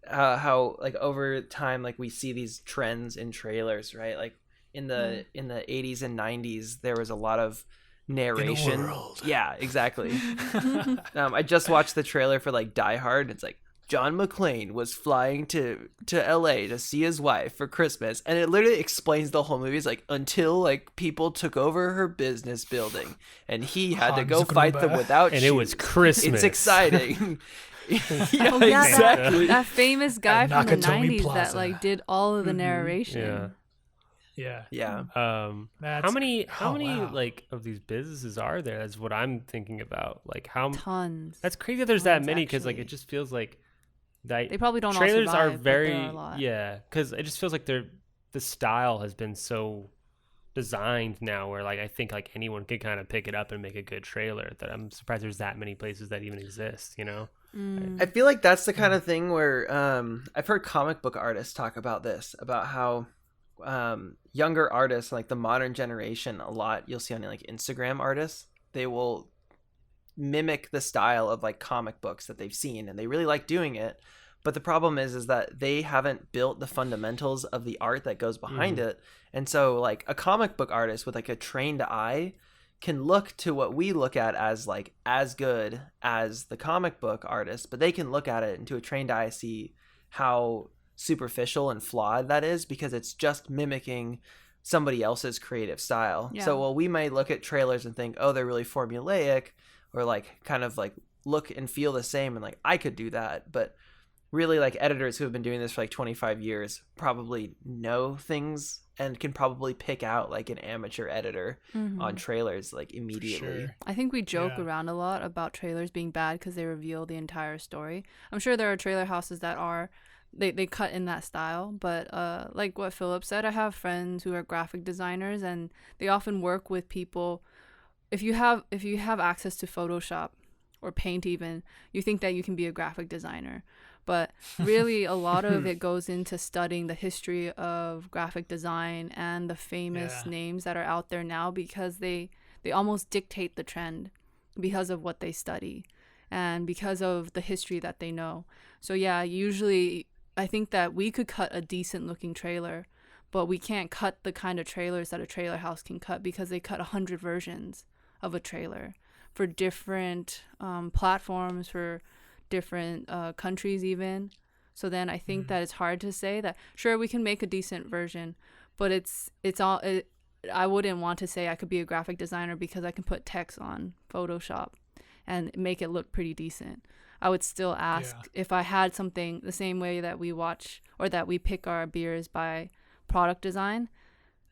how like over time like we see these trends in trailers, right? Like in the 80s and 90s there was a lot of narration. world. Yeah, exactly. I just watched the trailer for like Die Hard. It's like John McClane was flying to LA to see his wife for Christmas, and it literally explains the whole movie. It's like until like people took over her business building and he had to Hans go fight them Gruber. without And it was shoes. Christmas. It's exciting. Yeah, Oh yeah, exactly. that famous guy At from the Nakatomi 90s that Plaza. like did all of the narration. Yeah. Yeah. Yeah. That's How many wow. like of these businesses are there? That's what I'm thinking about. Like how Tons. that's crazy that there's that Tons, many, because like actually. it just feels like that They probably don't all trailers are survive, but there very are a lot. because it just feels like the style has been so designed now where like I think like anyone could kind of pick it up and make a good trailer, that I'm surprised there's that many places that even exist, you know? I feel like that's the kind of thing where I've heard comic book artists talk about this, about how younger artists, like the modern generation, a lot you'll see on like Instagram artists, they will mimic the style of like comic books that they've seen, and they really like doing it. But the problem is that they haven't built the fundamentals of the art that goes behind it. And so like a comic book artist with like a trained eye can look to what we look at as like as good as the comic book artist, but they can look at it and to a trained eye see how superficial and flawed that is, because it's just mimicking somebody else's creative style. Yeah. So while we might look at trailers and think, oh, they're really formulaic, or like kind of like look and feel the same, and like I could do that, but really like editors who have been doing this for like 25 years probably know things and can probably pick out like an amateur editor on trailers like immediately. Sure. I think we joke Yeah. around a lot about trailers being bad because they reveal the entire story. I'm sure there are trailer houses that are they cut in that style, but like what Philip said, I have friends who are graphic designers, and they often work with people. If you have access to Photoshop or Paint, even, you think that you can be a graphic designer. But really, a lot of it goes into studying the history of graphic design and the famous names that are out there now, because they almost dictate the trend because of what they study and because of the history that they know. So yeah, usually I think that we could cut a decent looking trailer, but we can't cut the kind of trailers that a trailer house can cut, because they cut 100 versions of a trailer for different platforms, for different countries even. So then I think that it's hard to say that sure we can make a decent version, but I wouldn't want to say I could be a graphic designer because I can put text on Photoshop and make it look pretty decent. I would still ask if I had something the same way that we watch or that we pick our beers by product design.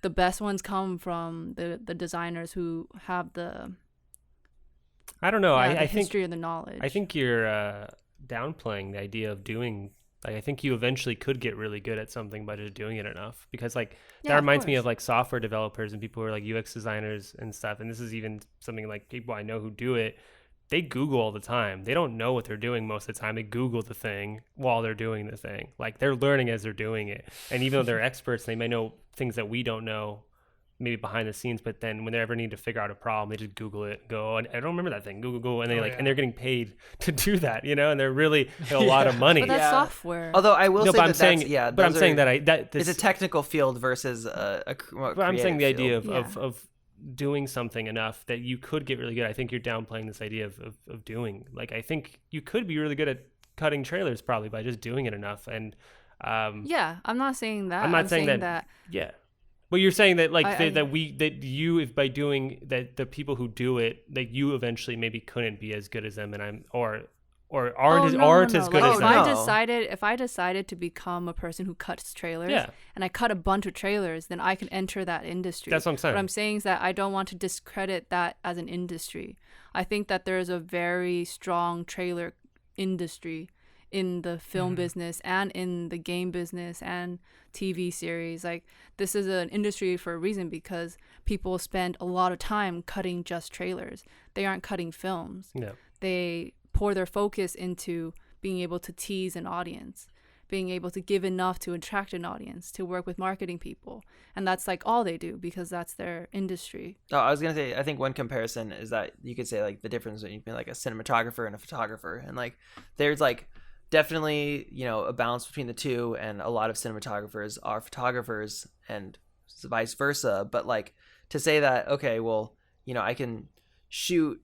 The best ones come from the designers who have the I don't know. the I think history or the knowledge. I think you're downplaying the idea of doing. Like, I think you eventually could get really good at something by just doing it enough, because like that reminds me of like software developers and people who are like UX designers and stuff. And this is even something like people I know who do it. They Google all the time. They don't know what they're doing most of the time. They Google the thing while they're doing the thing. Like, they're learning as they're doing it. And even though they're experts, they may know things that we don't know, maybe behind the scenes. But then when they ever need to figure out a problem, they just Google it, go, and I don't remember that thing, Google, and they and they're getting paid to do that, you know, and they're really a lot of money. But that's software. Although I will say but I'm that saying, that's, but I'm saying that it's a technical field versus a But I'm saying the idea field. of doing something enough that you could get really good. I think you're downplaying this idea of doing, like, I think you could be really good at cutting trailers probably by just doing it enough. And yeah, I'm not saying that. I'm not saying that. Yeah. Well, you're saying that like that you, if by doing that, the people who do it, that you eventually maybe couldn't be as good as them, and aren't as good as them. If I decided to become a person who cuts trailers, and I cut a bunch of trailers, then I can enter that industry. That's what I'm saying. What I'm saying is that I don't want to discredit that as an industry. I think that there is a very strong trailer industry in the film business and in the game business and TV series. Like, this is an industry for a reason, because people spend a lot of time cutting just trailers. They aren't cutting films. Yeah. They pour their focus into being able to tease an audience, being able to give enough to attract an audience, to work with marketing people. And that's like all they do, because that's their industry. Oh, I was going to say, I think one comparison is that you could say like the difference between like a cinematographer and a photographer. And like, there's like definitely, you know, a balance between the two. And a lot of cinematographers are photographers and vice versa. But like, to say that, okay, well, you know, I can shoot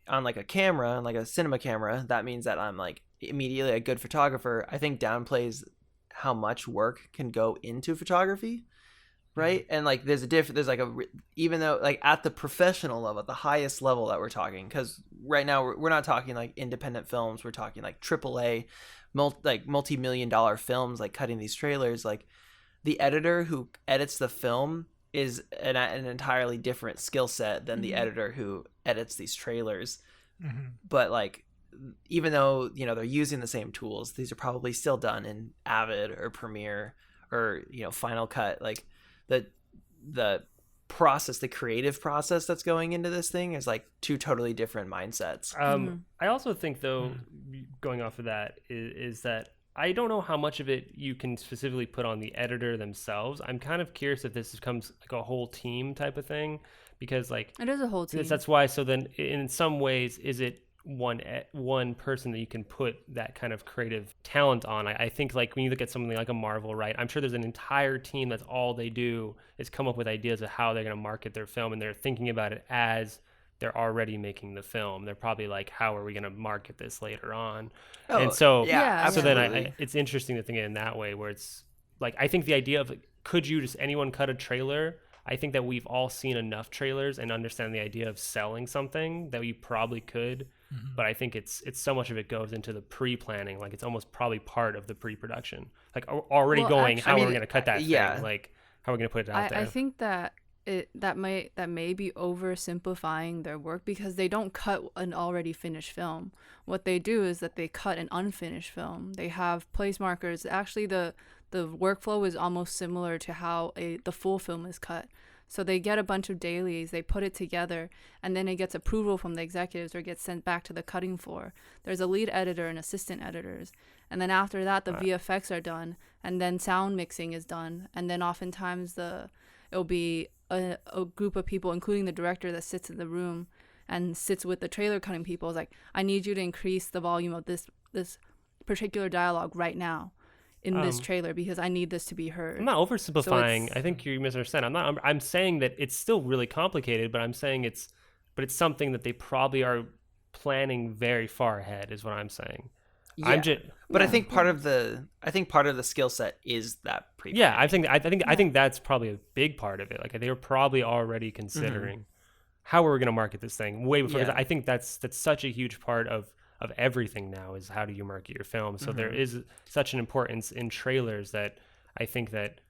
on like a camera, on like a cinema camera, that means that I'm like immediately a good photographer, I think downplays how much work can go into photography, right? And like there's like even though like at the professional level, at the highest level that we're talking, because right now we're not talking like independent films, we're talking like AAA multi-million-dollar films, like cutting these trailers. Like, the editor who edits the film is an entirely different skill set than the editor who edits these trailers. But like, even though, you know, they're using the same tools, these are probably still done in Avid or Premiere or, you know, Final Cut. Like, the process, the creative process that's going into this thing is like two totally different mindsets. I also think, though, going off of that, is that I don't know how much of it you can specifically put on the editor themselves. I'm kind of curious if this becomes like a whole team type of thing, because like it is a whole team. That's why. So then, in some ways, is it one person that you can put that kind of creative talent on? I think like when you look at something like a Marvel, right? I'm sure there's an entire team that's all they do is come up with ideas of how they're going to market their film, and they're thinking about it as they're already making the film. They're probably like, how are we going to market this later on? And so, so then it's interesting to think it in that way, where it's like, I think the idea of could you just anyone cut a trailer? I think that we've all seen enough trailers and understand the idea of selling something that we probably could. But I think it's so much of it goes into the pre-planning. Like, it's almost probably part of the pre-production. Like, already how are we going to cut that thing? Like, how are we going to put it out there? I think that that may be oversimplifying their work, because they don't cut an already finished film. What they do is that they cut an unfinished film. They have place markers. Actually, the workflow is almost similar to how the full film is cut. So they get a bunch of dailies, they put it together, and then it gets approval from the executives or gets sent back to the cutting floor. There's a lead editor and assistant editors. And then after that, the VFX are done, and then sound mixing is done. And then oftentimes it'll be a group of people, including the director, that sits in the room and sits with the trailer cutting people. It's like, I need you to increase the volume of this particular dialogue right now in this trailer because I need this to be heard. I'm not oversimplifying. I think you misunderstand. I'm saying that it's still really complicated, but I'm saying it's something that they probably are planning very far ahead is what I'm saying. Yeah. I think part of the skill set is that pre. Yeah, I think that's probably a big part of it. Like they were probably already considering how we're going to market this thing way before. 'Cause I think that's such a huge part of everything now is how do you market your film. So there is such an importance in trailers that I think that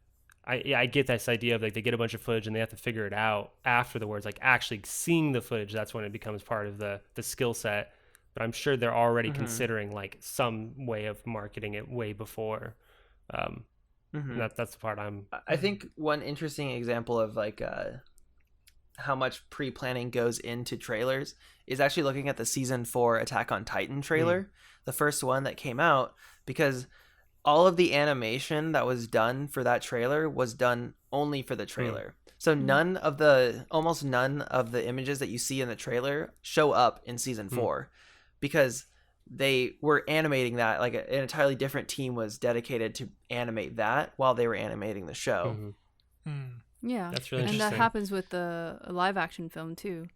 I get this idea of like they get a bunch of footage and they have to figure it out afterwards. Like actually seeing the footage, that's when it becomes part of the skill set. But I'm sure they're already considering like some way of marketing it way before. That's the part I think one interesting example of like how much pre-planning goes into trailers is actually looking at the season 4 Attack on Titan trailer, the first one that came out, because all of the animation that was done for that trailer was done only for the trailer. So almost none of the images that you see in the trailer show up in season 4 because they were animating that. Like an entirely different team was dedicated to animate that while they were animating the show. Yeah, that's really and interesting. that happens with the live action film too,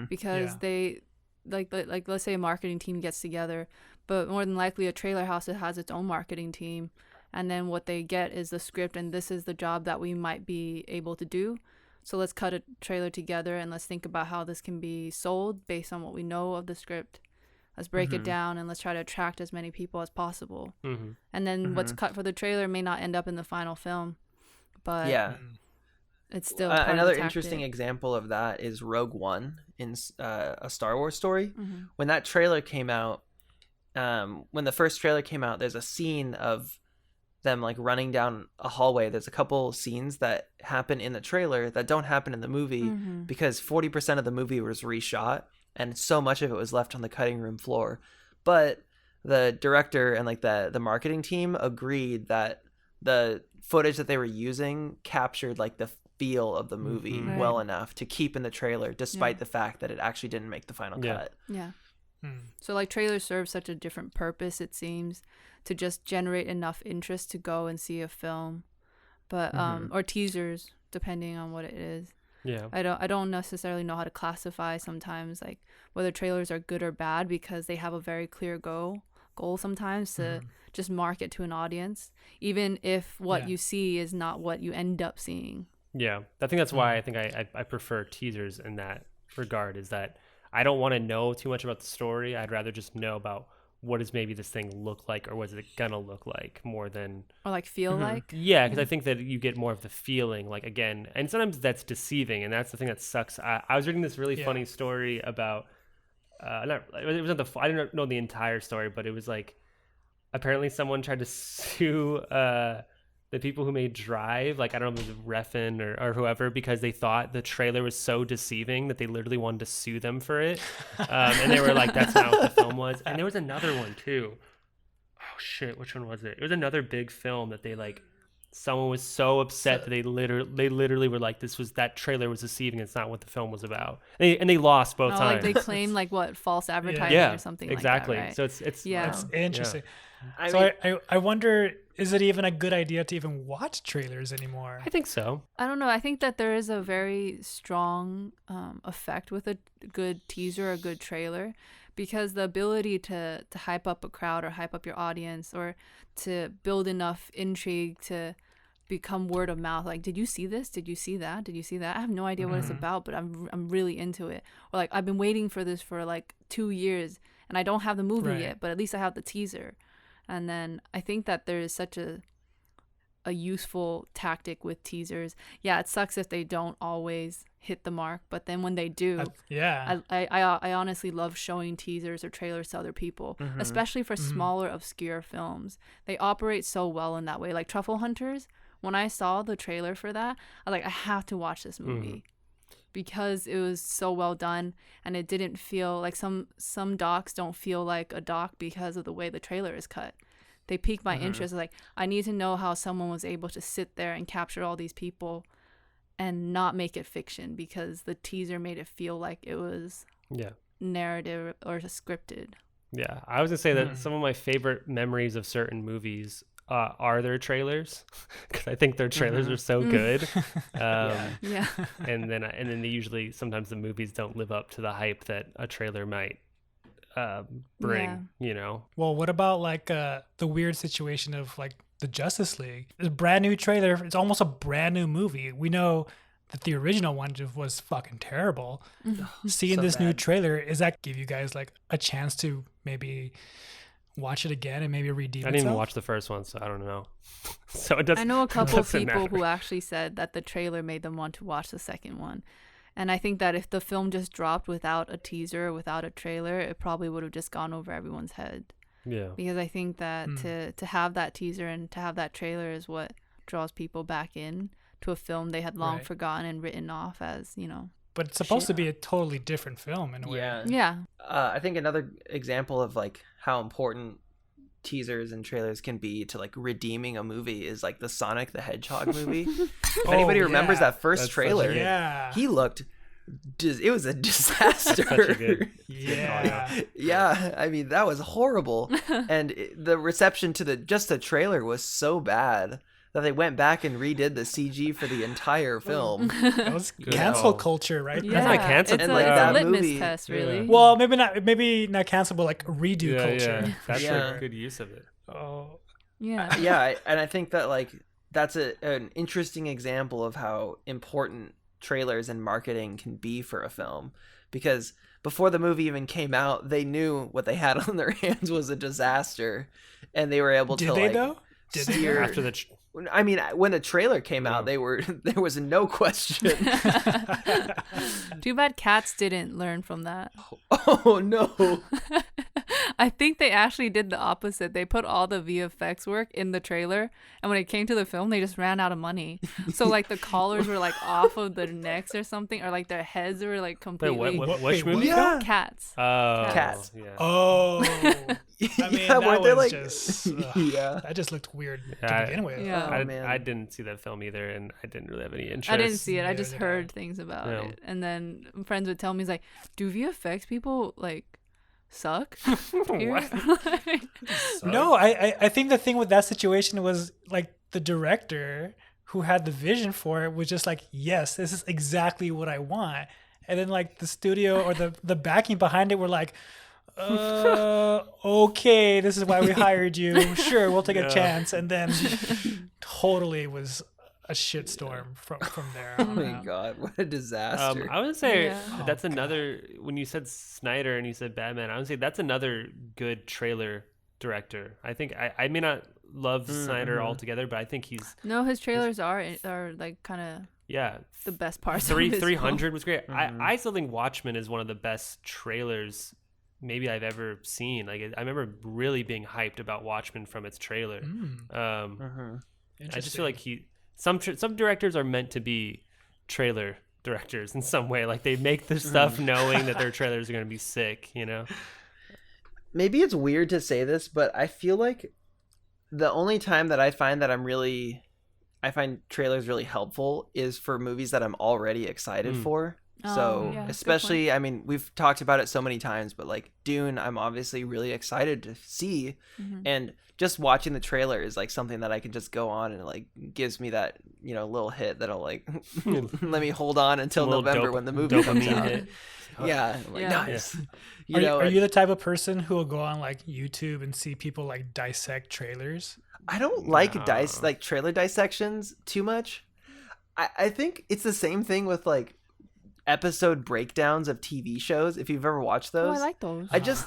because they like let's say a marketing team gets together, but more than likely a trailer house that has its own marketing team, and then what they get is the script, and this is the job that we might be able to do. So let's cut a trailer together and let's think about how this can be sold based on what we know of the script. Let's break it down and let's try to attract as many people as possible. And then what's cut for the trailer may not end up in the final film, but it's still part another of the interesting tactic. example of that is Rogue One in A Star Wars Story. When that trailer came out, when the first trailer came out, there's a scene of them like running down a hallway. There's a couple scenes that happen in the trailer that don't happen in the movie because 40% of the movie was reshot and so much of it was left on the cutting room floor. But the director and like the marketing team agreed that the footage that they were using captured like the feel of the movie well enough to keep in the trailer despite the fact that it actually didn't make the final cut. So like trailers serve such a different purpose, it seems, to just generate enough interest to go and see a film, but or teasers depending on what it is. I don't necessarily know how to classify sometimes like whether trailers are good or bad because they have a very clear goal sometimes to just market to an audience, even if what you see is not what you end up seeing. I think that's why I prefer teasers in that regard, is that I don't want to know too much about the story. I'd rather just know about what does maybe this thing look like, or what is it gonna look like, more than or like feel like. Because I think that you get more of the feeling, like, again, and sometimes that's deceiving, and that's the thing that sucks. I was reading this really funny story about I didn't know the entire story, but it was like apparently someone tried to sue the people who made Drive, like I don't know if it was Refn or whoever, because they thought the trailer was so deceiving that they literally wanted to sue them for it. And they were like, that's not what the film was. And there was another one too. Oh shit, which one was it? It was another big film that they like, someone was so upset that they literally were like, that trailer was deceiving. It's not what the film was about. And they lost both times. Like they claimed like what, false advertising or something exactly. like that, right? So it's That's interesting. Yeah. I wonder, is it even a good idea to even watch trailers anymore? I think so. I don't know. I think that there is a very strong effect with a good teaser, a good trailer, because the ability to hype up a crowd or hype up your audience or to build enough intrigue to become word of mouth. Like, did you see this? Did you see that? Did you see that? I have no idea what it's about, but I'm really into it. Or like, I've been waiting for this for like 2 years and I don't have the movie yet, but at least I have the teaser. And then I think that there is such a useful tactic with teasers. Yeah, it sucks if they don't always hit the mark, but then when they do, I honestly love showing teasers or trailers to other people, especially for smaller, obscure films. They operate so well in that way. Like Truffle Hunters when I saw the trailer for that, I was like, I have to watch this movie because it was so well done, and it didn't feel like some docs don't feel like a doc because of the way the trailer is cut. They piqued my interest. Like, I need to know how someone was able to sit there and capture all these people and not make it fiction, because the teaser made it feel like it was narrative or scripted. Yeah, I was gonna say that some of my favorite memories of certain movies are their trailers, because I think their trailers are so good. Yeah. And then they usually, sometimes the movies don't live up to the hype that a trailer might bring. You know. Well, what about like the weird situation of like the Justice League? It's a brand new trailer. It's almost a brand new movie. We know that the original one just was fucking terrible. Seeing this new trailer, does that give you guys like a chance to maybe watch it again and maybe redeem I didn't even itself? watch the first one, so I don't know. So it doesn't. I know a couple of doesn't people matter. who actually said that the trailer made them want to watch the second one. And I think that if the film just dropped without a teaser, without a trailer, it probably would have just gone over everyone's head. Yeah. Because I think that to have that teaser and to have that trailer is what draws people back in to a film they had long Right. forgotten and written off as, you know. But it's supposed to be a totally different film in a way. Yeah. I think another example of like how important teasers and trailers can be to like redeeming a movie is like the Sonic the Hedgehog movie. If anybody remembers that first That's such trailer, a- Yeah. he looked it was a disaster. Such a good. Yeah. Yeah, I mean that was horrible, and the reception to the trailer was so bad that they went back and redid the CG for the entire film. That was Good cancel call. culture, right? Yeah. like cancel It's And, a, like, it's that a litmus movie- test, Yeah. really. Well, maybe not cancel, but like redo culture. Yeah. That's Yeah. a good use of it. Oh, Yeah. Yeah, and I think that like that's an interesting example of how important trailers and marketing can be for a film, because before the movie even came out, they knew what they had on their hands was a disaster, and they were able did to they like though? Did they? steer. After the. I mean, when the trailer came out, there was no question. Too bad Cats didn't learn from that. Oh no! I think they actually did the opposite. They put all the VFX work in the trailer, and when it came to the film, they just ran out of money. So like the collars were like off of their necks or something, or like their heads were like Wait, completely. which Wait, movie? Yeah. Cats. Oh, Cats. Yeah. Oh, I mean, Yeah, that weren't they was like? just Yeah. that just looked weird Yeah, to begin with. Yeah. Oh, I, man. I didn't see that film either, and I didn't really have any interest. I didn't see it. I Neither just did heard I. things about Yeah. it, and then friends would tell me, "He's like, do VFX people like suck?" here?" No, I think the thing with that situation was like the director who had the vision for it was just like, yes, this is exactly what I want. And then like the studio or the backing behind it were like, okay, this is why we hired you. Sure, we'll take a chance. And then totally was a shitstorm from there. Oh on my out. god, what a disaster! I would say Yeah. that's Oh, God. another. When you said Snyder and you said Batman, I would say that's another good trailer director. I think I may not love Snyder altogether, but I think he's No, his trailers are like kind of yeah. the best parts. of his 300 was great. I still think Watchmen is one of the best trailers maybe I've ever seen. Like I remember really being hyped about Watchmen from its trailer. I just feel like some directors are meant to be trailer directors in some way. Like they make the stuff knowing that their trailers are going to be sick, you know? Maybe it's weird to say this, but I feel like the only time that I find trailers really helpful is for movies that I'm already excited for. Oh, So yeah, good especially, I mean, we've talked about it so many times, but like Dune, I'm obviously really excited to see, and just watching the trailer is like something that I can just go on and it like gives me that, you know, little hit that'll like let me hold on until Little November when the movie comes dopamine out. hit. Yeah, I'm like, Yeah. nice. You know, are you the type of person who will go on like YouTube and see people like dissect trailers? I don't like trailer dissections too much. I think it's the same thing with like episode breakdowns of TV shows. If you've ever watched Oh, those, I like those. I just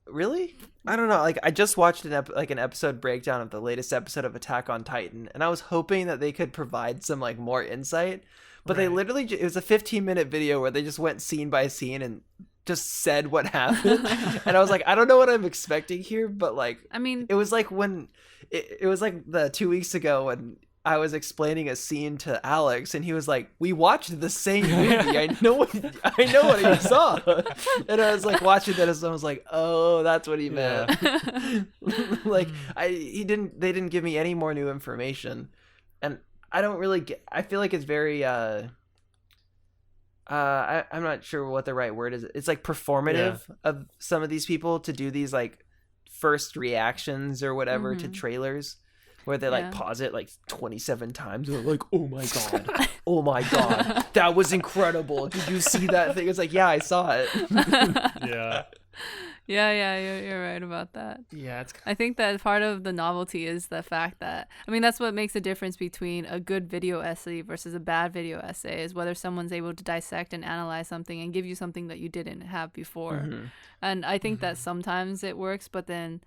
really, I don't know. Like I just watched an episode breakdown of the latest episode of Attack on Titan, and I was hoping that they could provide some like more insight. But they Right. literally, it was a 15-minute video where they just went scene by scene and just said what happened. And I was like, I don't know what I'm expecting here, but like, I mean, it was like when it was like the 2 weeks ago when I was explaining a scene to Alex, and he was like, "We watched the same movie. I know what he saw." And I was like watching that, and I was like, "Oh, that's what he meant." Like they didn't give me any more new information, and I don't really get. I feel like it's very I'm not sure what the right word is. It's like performative of some of these people to do these like first reactions or whatever to trailers. Where they like pause it like 27 times and they're like, "Oh my god, oh my god, that was incredible! Did you see that thing?" It's like, yeah, I saw it. You're right about that. Yeah, it's I think that part of the novelty is the fact that, I mean, that's what makes the difference between a good video essay versus a bad video essay, is whether someone's able to dissect and analyze something and give you something that you didn't have before. And I think that sometimes it works, but then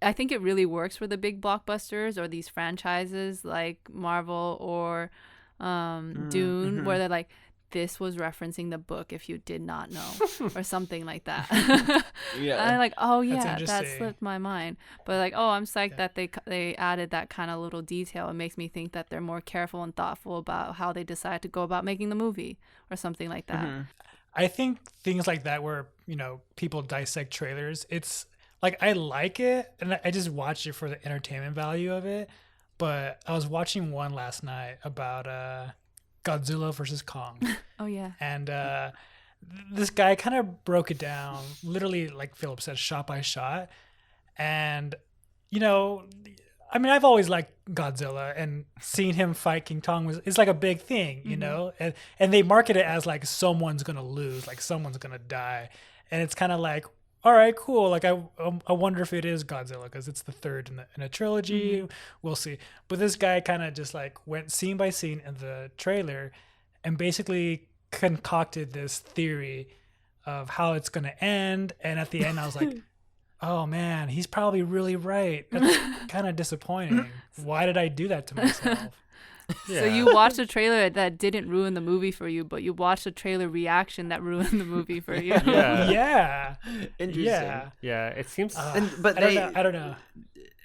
I think it really works for the big blockbusters or these franchises like Marvel or Dune, where they're like, this was referencing the book if you did not know, or something like that. And I'm like, oh yeah, that slipped my mind. But like, oh, I'm psyched that they added that kind of little detail. It makes me think that they're more careful and thoughtful about how they decide to go about making the movie or something like that. I think things like that where, you know, people dissect trailers, it's like, I like it and I just watch it for the entertainment value of it. But I was watching one last night about Godzilla versus Kong. Oh yeah. And this guy kind of broke it down, literally, like Philip said, shot by shot. And, you know, I mean, I've always liked Godzilla, and seeing him fight King Kong is like a big thing, you know? And they market it as like someone's going to lose, like someone's going to die. And it's kind of like, all right, cool. Like, I wonder if it is Godzilla because it's the third in a trilogy. We'll see. But this guy kind of just like went scene by scene in the trailer and basically concocted this theory of how it's going to end. And at the end, I was like, oh man, he's probably really right. That's kind of disappointing. Why did I do that to myself? So you watched a trailer that didn't ruin the movie for you, but you watched a trailer reaction that ruined the movie for you. Yeah. Interesting. Yeah, it seems. But I don't know.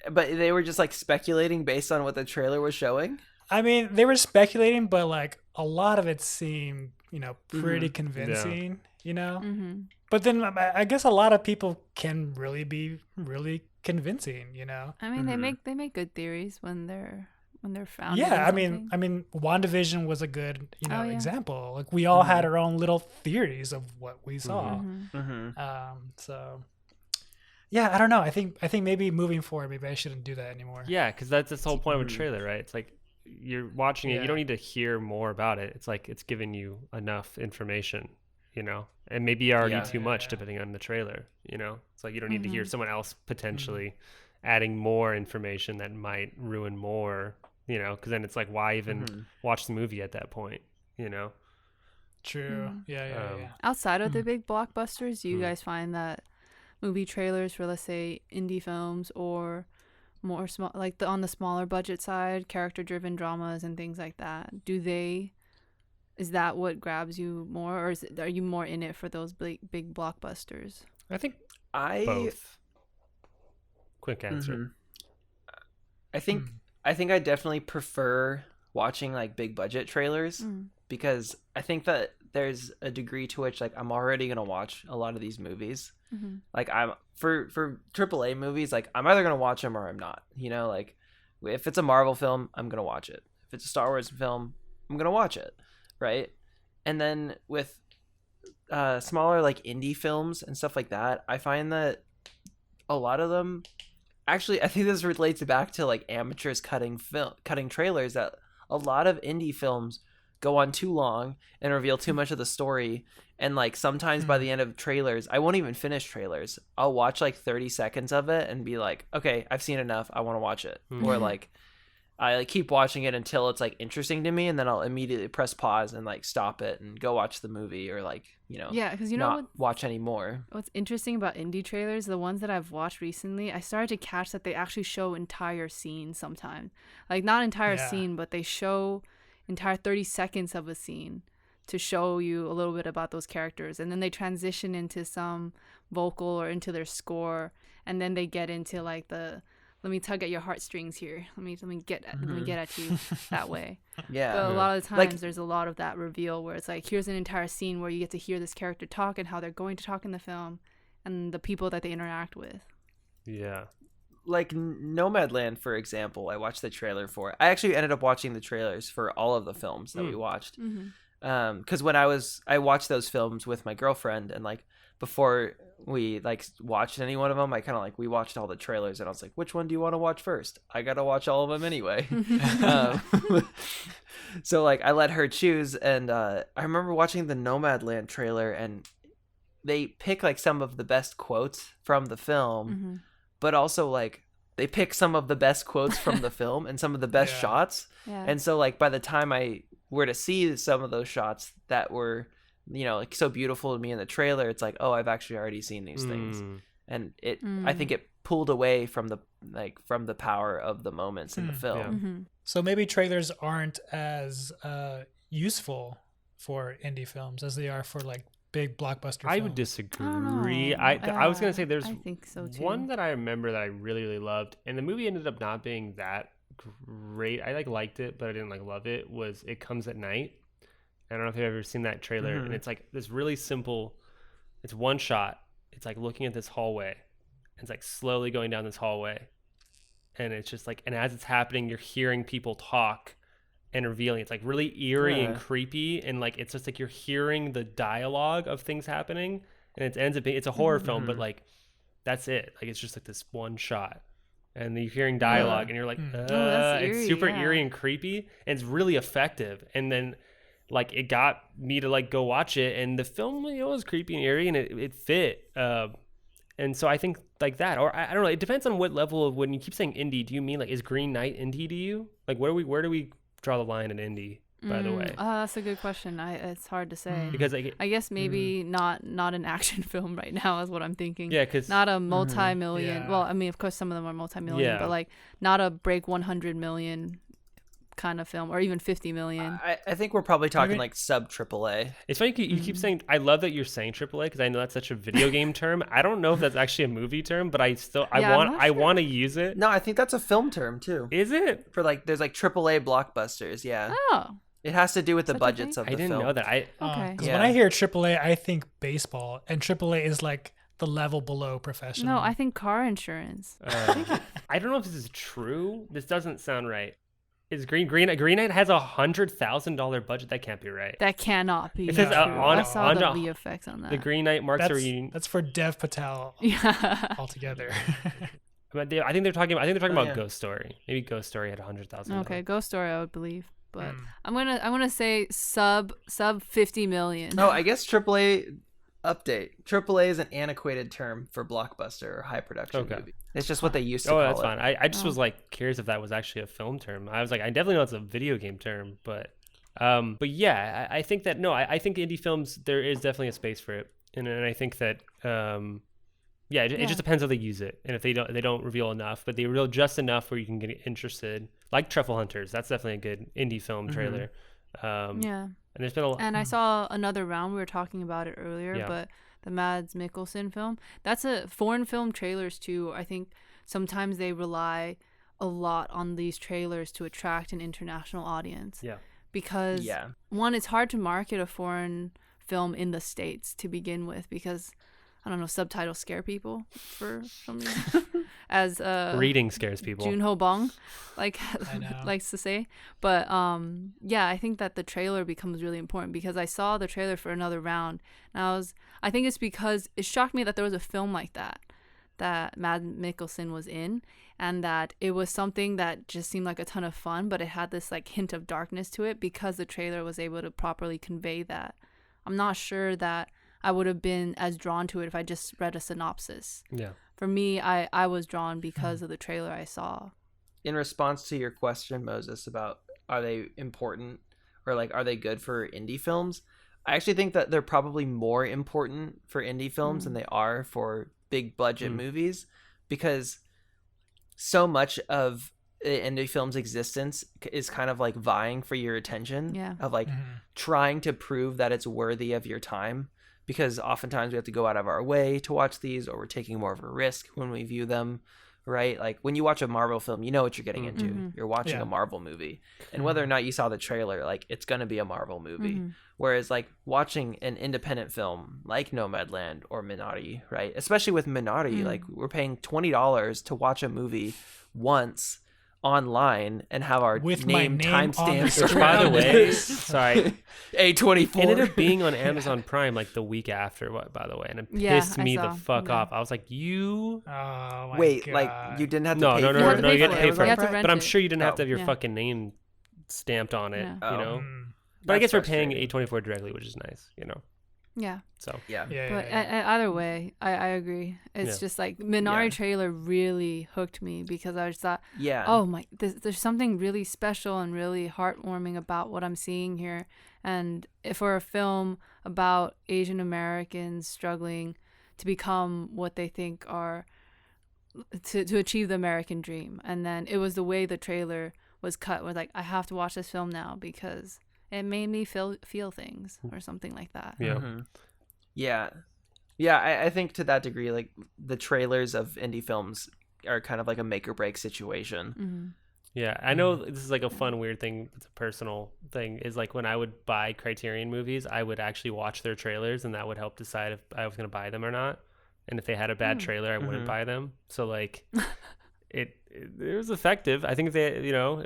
But they were just like speculating based on what the trailer was showing. I mean, they were speculating, but like a lot of it seemed, you know, pretty convincing. You know. But then I guess a lot of people can really be really convincing. You know. I mean, they make good theories when they're found. Yeah, I mean, WandaVision was a good, you know, example. Like we all had our own little theories of what we saw. So, yeah, I don't know. I think maybe moving forward, maybe I shouldn't do that anymore. Yeah, because that's the whole point of a trailer, right? It's like you're watching it. You don't need to hear more about it. It's like it's giving you enough information, you know, and maybe already too much depending on the trailer. You know, it's like you don't need to hear someone else potentially adding more information that might ruin more. You know, because then it's like, why even watch the movie at that point? You know. True. Yeah. Outside of the big blockbusters, do you guys find that movie trailers for, let's say, indie films or more small, like on the smaller budget side, character-driven dramas and things like that, is that what grabs you more, or are you more in it for those big blockbusters? I think both. Quick answer. I think I definitely prefer watching like big budget trailers because I think that there's a degree to which like I'm already gonna watch a lot of these movies. Like I'm for AAA movies, like I'm either gonna watch them or I'm not. You know, like if it's a Marvel film, I'm gonna watch it. If it's a Star Wars film, I'm gonna watch it, right? And then with smaller like indie films and stuff like that, I find that a lot of them. Actually, I think this relates back to like amateurs cutting trailers, that a lot of indie films go on too long and reveal too much of the story. And like sometimes by the end of trailers, I won't even finish trailers. I'll watch like 30 seconds of it and be like, okay, I've seen enough. I want to watch it. Or like I like keep watching it until it's like interesting to me, and then I'll immediately press pause and like stop it and go watch the movie, or like, you know, because you not know watch anymore. What's interesting about indie trailers, the ones that I've watched recently, I started to catch that they actually show entire scenes sometimes. Like not entire scene, but they show entire 30 seconds of a scene to show you a little bit about those characters, and then they transition into some vocal or into their score, and then they get into like the let me tug at your heartstrings here. Let me get at you that way. Yeah. But a lot of the times Like- there's a lot of that reveal where it's like, here's an entire scene where you get to hear this character talk and how they're going to talk in the film and the people that they interact with. Yeah. Like Nomadland, for example, I watched the trailer for. I actually ended up watching the trailers for all of the films that we watched. Because when I watched those films with my girlfriend, and like before we like watched any one of them, I kind of like we watched all the trailers, and I was like, which one do you want to watch first? I gotta watch all of them anyway. So like I let her choose, and I remember watching the Nomadland trailer, and they pick like some of the best quotes from the film, but also like they pick some of the best quotes from the film and some of the best shots. Yeah. And so like by the time I were to see some of those shots that were, you know, like so beautiful to me in the trailer, it's like, oh, I've actually already seen these things. And it I think it pulled away from the power of the moments in the film. So maybe trailers aren't as useful for indie films as they are for like big blockbuster films. I would disagree. I was gonna say there's I think so too. one that I remember that I really, really loved, and the movie ended up not being that great. I liked it, but I didn't love it. Was It Comes at Night? I don't know if you've ever seen that trailer, and it's like this really simple. It's one shot. It's like looking at this hallway. It's like slowly going down this hallway, and it's just like, and as it's happening, you're hearing people talk and revealing. It's like really eerie and creepy, and like it's just like you're hearing the dialogue of things happening, and it ends up being, it's a horror film, but like that's it. Like it's just like this one shot, and then you're hearing dialogue, and you're like, that's eerie, it's super yeah. eerie and creepy, and it's really effective. And then like it got me to like go watch it, and the film, you know, was creepy and eerie, and it fit. And so I think like that, or I don't know. It depends on what level of, when you keep saying indie, do you mean like, is Green Knight indie to you? Like where do we draw the line in indie, by the way? That's a good question. It's hard to say. Because like, I guess maybe not an action film right now is what I'm thinking. yeah, because Not a multi-million. Yeah. Well, I mean, of course, some of them are multi-million, but like not a break 100 million kind of film, or even 50 million. I think we're probably talking mean- like sub AAA. it's funny you keep saying, I love that you're saying AAA, because I know that's such a video game term. I don't know if that's actually a movie term, but I Yeah, I'm not sure. want to use it. No, I think that's a film term too. Is it? For like, there's like AAA blockbusters. Yeah, Oh, it has to do with the Such a budgets thing? of I the didn't film. know that. okay. Because Yeah. when I hear AAA, I think baseball, and AAA is like the level below professional. No, I think car insurance. I don't know if this is true. This doesn't sound right. Is Green Knight has $100,000 budget? That can't be right. That cannot be It true. says, I saw the on- VFX on that. The Green Knight marks a that's, reunion. that's for Dev Patel Yeah. altogether. But I think they're talking about yeah. Ghost Story. Maybe Ghost Story had $100,000. Okay, Ghost Story, I would believe, but I'm gonna say sub 50 million. Oh, I guess AAA update. AAA is an antiquated term for blockbuster or high production Okay. movie. It's just what they used to Oh, call that's it. fine. I just was like curious if that was actually a film term. I was like, I definitely know it's a video game term, but yeah, I think that I think indie films, there is definitely a space for it, and I think that it just depends how they use it, and if they don't reveal enough, but they reveal just enough where you can get interested. Like Truffle Hunters, that's definitely a good indie film trailer. Yeah. And there's been a lot. And I saw Another Round. We were talking about it earlier, Yeah. but the Mads Mikkelsen film. That's a foreign film trailers too. I think sometimes they rely a lot on these trailers to attract an international audience. Yeah. Because Yeah. one, it's hard to market a foreign film in the States to begin with because I don't know, subtitles scare people for some reason. As Reading scares people. Junho Bong like I know. likes to say. But yeah, I think that the trailer becomes really important because I saw the trailer for Another Round and I think it's because it shocked me that there was a film like that Mads Mikkelsen was in, and that it was something that just seemed like a ton of fun, but it had this like hint of darkness to it because the trailer was able to properly convey that. I'm not sure that I would have been as drawn to it if I just read a synopsis. Yeah. For me, I was drawn because of the trailer I saw. In response to your question, Moses, about are they important or like are they good for indie films? I actually think that they're probably more important for indie films than they are for big budget movies, because so much of indie film's existence is kind of like vying for your attention. Yeah. Of like trying to prove that it's worthy of your time, because oftentimes we have to go out of our way to watch these, or we're taking more of a risk when we view them, right? Like when you watch a Marvel film, you know what you're getting into. Mhm. You're watching Yeah. a Marvel movie. And whether or not you saw the trailer, like it's going to be a Marvel movie. Mhm. Whereas like watching an independent film like Nomadland or Minari, right? Especially with Minari, like we're paying $20 to watch a movie once online and have our With my name name on the timestamped. Which, by the around way, it. sorry, A24. ended up being on Amazon Prime like the week after, by the way, and it Yeah, pissed I me the saw. fuck Yeah. off. I was like, you. Oh my Wait, God. like you didn't have to No, pay no, for no, You no, have to no. pay You have to for pay it. for You have to it. rent But I'm it. sure you didn't have to have your Yeah. fucking name stamped on it. Yeah. You know. Mm. But I That's guess we're paying frustrating. A24 directly, which is nice. You know. Yeah. So. Yeah. Yeah, But yeah, yeah. either way, I agree. It's Yeah. just like Minari Yeah. trailer really hooked me because I just thought, Yeah. oh my, there's something really special and really heartwarming about what I'm seeing here. And for a film about Asian Americans struggling to become what they think are, to achieve the American dream. And then it was the way the trailer was cut, was like, I have to watch this film now because it made me feel things or something like that. Yeah. Mhm. Yeah. Yeah, I think to that degree, like the trailers of indie films are kind of like a make or break situation. Mm-hmm. Yeah, I know this is like a fun, weird thing. It's a personal thing. Is like when I would buy Criterion movies, I would actually watch their trailers, and that would help decide if I was going to buy them or not. And if they had a bad trailer, I wouldn't Mhm. buy them. So like, it was effective. I think they, you know,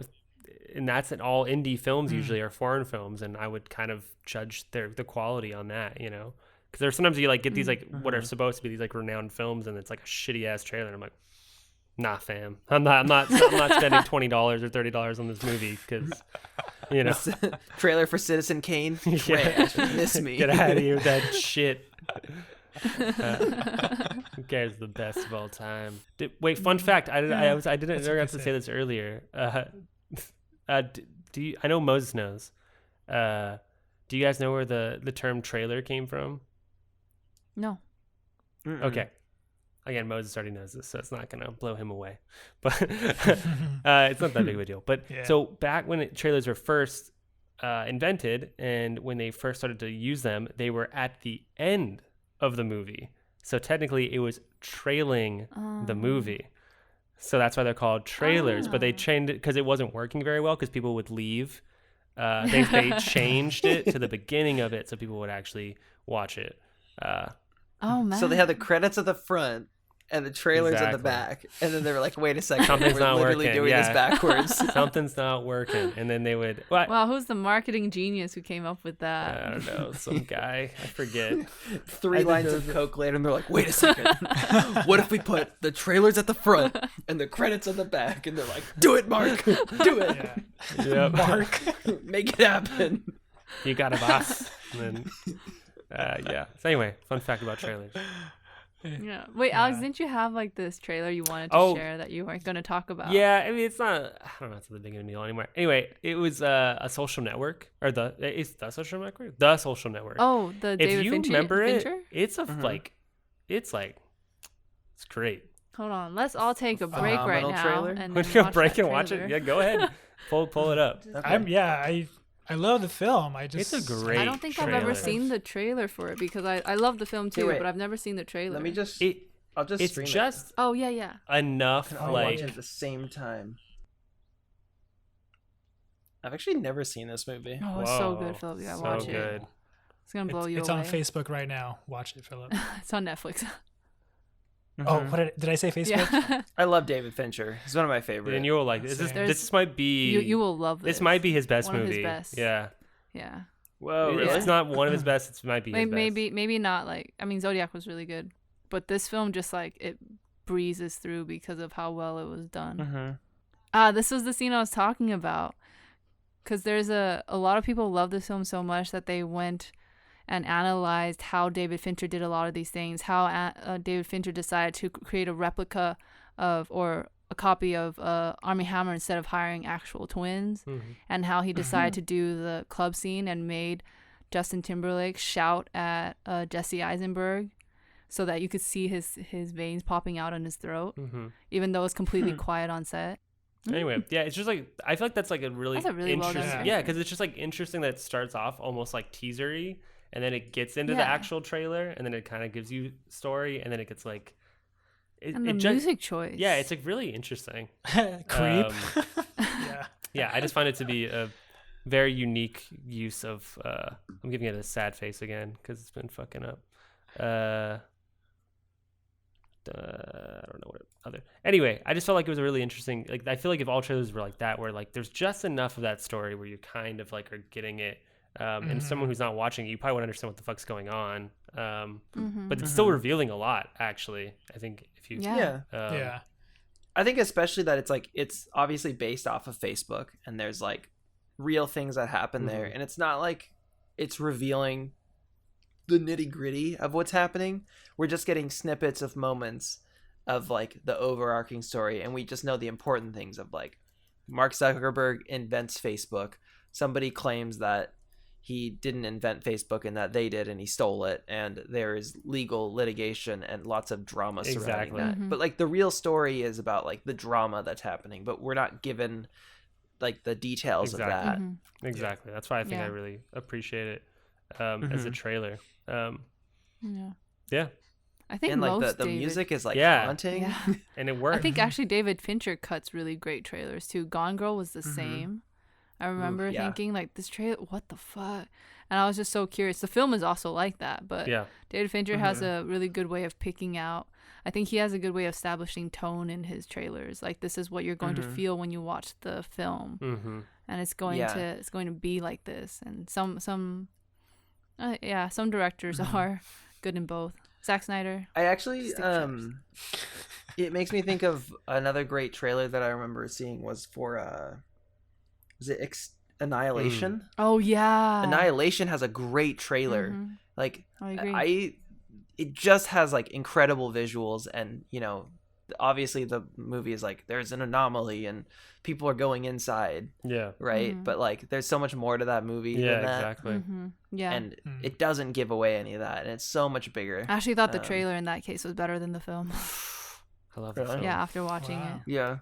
and that's in all indie films usually are foreign films, and I would kind of judge the quality on that, you know, because there's sometimes you like get these like what are supposed to be these like renowned films, and it's like a shitty ass trailer, and I'm like, nah, fam, I'm not spending $20 or $30 on this movie because, you know, Trailer for Citizen Kane. Yeah. Trash. Miss me. get out of here with that shit. Who cares? The best of all time. Wait, fun fact. I didn't. I That's never what got they to say say. this earlier. Do you? I know Moses knows. Do you guys know where the term trailer came from? No. Mm-mm. Okay. Again, Moses already knows this, so it's not gonna blow him away. But it's not that big of a deal. But Yeah. so back when trailers were first invented, and when they first started to use them, they were at the end of the movie. So technically, it was trailing the movie. So that's why they're called trailers. But they changed it because it wasn't working very well because people would leave. They changed it to the beginning of it so people would actually watch it. Oh man. So they had the credits at the front and the trailers at the Exactly. back, and then they were like, "Wait a second, Something's we're not literally working." doing Yeah. this backwards." Something's not working, and then they would. Well, Wow, who's the marketing genius who came up with that? I don't know, some guy. I forget. 3 lines of coke later, and they're like, "Wait a second, what if we put the trailers at the front and the credits at the back?" And they're like, "Do it, Mark, do it, Yeah. Yep. Mark. make it happen." You got a boss. And then, yeah. So anyway, fun fact about trailers. Yeah. Wait, Alex, didn't you have like this trailer you wanted to Oh. share that you weren't going to talk about? Yeah, I mean, it's not. I don't know. It's not the big of a deal anymore. Anyway, it was a social network, or it's the social network, the social network. Oh, the if David you Fincher. remember it, Fincher? it's a it's great. Hold on, let's all take a break right phenomenal now. trailer? And When then you watch break that and watch it, trailer. yeah, go ahead, pull it up. I love the film. I just It's a great. I don't think I've ever trailer. seen the trailer for it because I love the film too, wait. but I've never seen the trailer. Let me just. I'll just. It's stream just Oh yeah, yeah. enough It. I'll like watch it at the same time. I've actually never seen this movie. Oh, it's so whoa, good, Philip. You gotta so watch it. good. It's gonna blow you it's away. on Facebook right now. Watch it, Philip. It's on Netflix. Oh, Mhm. what did I say? Facebook? yeah. I love David Fincher. He's one of my favorites. And you will like this. Same. This might be. you will love this. This might be his best One of his movie. best. Yeah. Yeah. Whoa, If really? it's not one of his best, it might be his best. Maybe not like. I mean, Zodiac was really good, but this film just like it breezes through because of how well it was done. Mhm. This was the scene I was talking about. Because there's a lot of people love this film so much that they went and analyzed how David Fincher did a lot of these things, how David Fincher decided to create a replica of or a copy of Armie Hammer instead of hiring actual twins, and how he decided to do the club scene and made Justin Timberlake shout at Jesse Eisenberg so that you could see his veins popping out in his throat, even though it's completely quiet on set. Anyway, yeah, it's just like I feel like that's like a really That's a really well done interesting. trailer. Yeah, because it's just like interesting that it starts off almost like teasery, and then it gets into the Yeah. actual trailer, and then it kind of gives you story, and then it gets like And the just, music choice. yeah, it's like really interesting. Creep. Yeah. Yeah, I just find it to be a very unique use of. I'm giving it a sad face again because it's been fucking up. I don't know what other. Anyway, I just felt like it was a really interesting. Like, I feel like if all trailers were like that, where like there's just enough of that story where you kind of like are getting it, and someone who's not watching it, you probably won't understand what the fuck's going on. But it's still revealing a lot, actually. I think if you, Yeah. Yeah. I think especially that it's obviously based off of Facebook, and there's like real things that happen there, and it's not like it's revealing the nitty gritty of what's happening. We're just getting snippets of moments of like the overarching story, and we just know the important things of like Mark Zuckerberg invents Facebook. Somebody claims that he didn't invent Facebook and that they did, and he stole it, and there is legal litigation and lots of drama surrounding Exactly. that. But like the real story is about like the drama that's happening, but we're not given like the details Exactly. of that. Exactly. That's why I think I Yeah. really appreciate it as a trailer. Yeah. Yeah, I think And like most the David, music is like Yeah. haunting. Yeah. and it works. I think actually David Fincher cuts really great trailers too. Gone Girl was the same. I remember yeah. thinking like this trailer, what the fuck? And I was just so curious. The film is also like that, but Yeah. David Fincher has a really good way of picking out. I think he has a good way of establishing tone in his trailers. Like this is what you're going to feel when you watch the film, and it's going to be like this. And some directors are good in both. Zack Snyder. I actually Stick ships. it makes me think of another great trailer that I remember seeing was for was it Annihilation? Oh yeah. Annihilation has a great trailer. Like I agree. it just has like incredible visuals, and you know, obviously the movie is like there's an anomaly and people are going inside, Yeah. right? But like there's so much more to that movie Yeah. than that. Exactly. Yeah. And it doesn't give away any of that, and it's so much bigger. I actually thought the trailer in that case was better than the film. I love the Really? film. Yeah, after watching Wow. it. Yeah.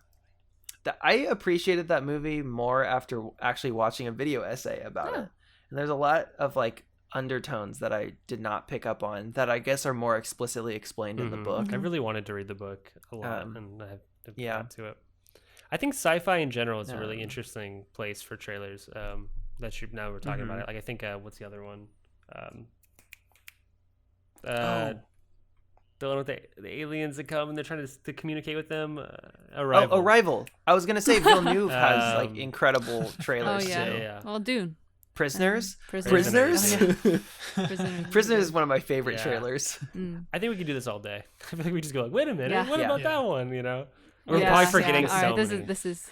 I appreciated that movie more after actually watching a video essay about it. And there's a lot of like undertones that I did not pick up on that I guess are more explicitly explained in the book. I really wanted to read the book a lot, and I have to yeah. get to it. I think sci-fi in general is a really interesting place for trailers. Now we're talking about it. Like I think what's the other one? The one with the aliens that come and they're trying to communicate with them. Arrival. Oh, Arrival. I was gonna say Villeneuve has like incredible trailers Oh yeah. too. Yeah. Well, Dune. Prisoners. Prisoners. Prisoners. Oh, yeah. Prisoners. Prisoners is one of my favorite Yeah. trailers. I think we could do this all day. I feel like we just go like, wait a minute, Yeah. what Yeah. about Yeah. that one? You know, we're Yeah, probably forgetting yeah. so All right, many. this is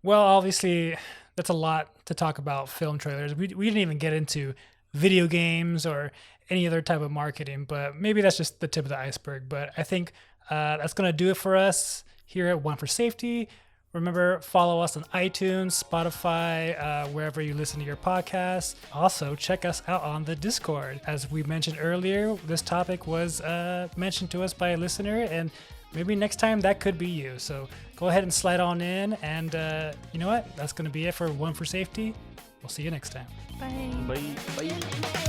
Well, obviously, that's a lot to talk about film trailers. We didn't even get into video games or any other type of marketing, but maybe that's just the tip of the iceberg. But I think that's going to do it for us here at One for Safety. Remember, follow us on iTunes, Spotify, wherever you listen to your podcasts. Also, check us out on the Discord. As we mentioned earlier, this topic was mentioned to us by a listener, and maybe next time that could be you. So go ahead and slide on in. And you know what? That's going to be it for One for Safety. We'll see you next time. bye. Bye. Bye.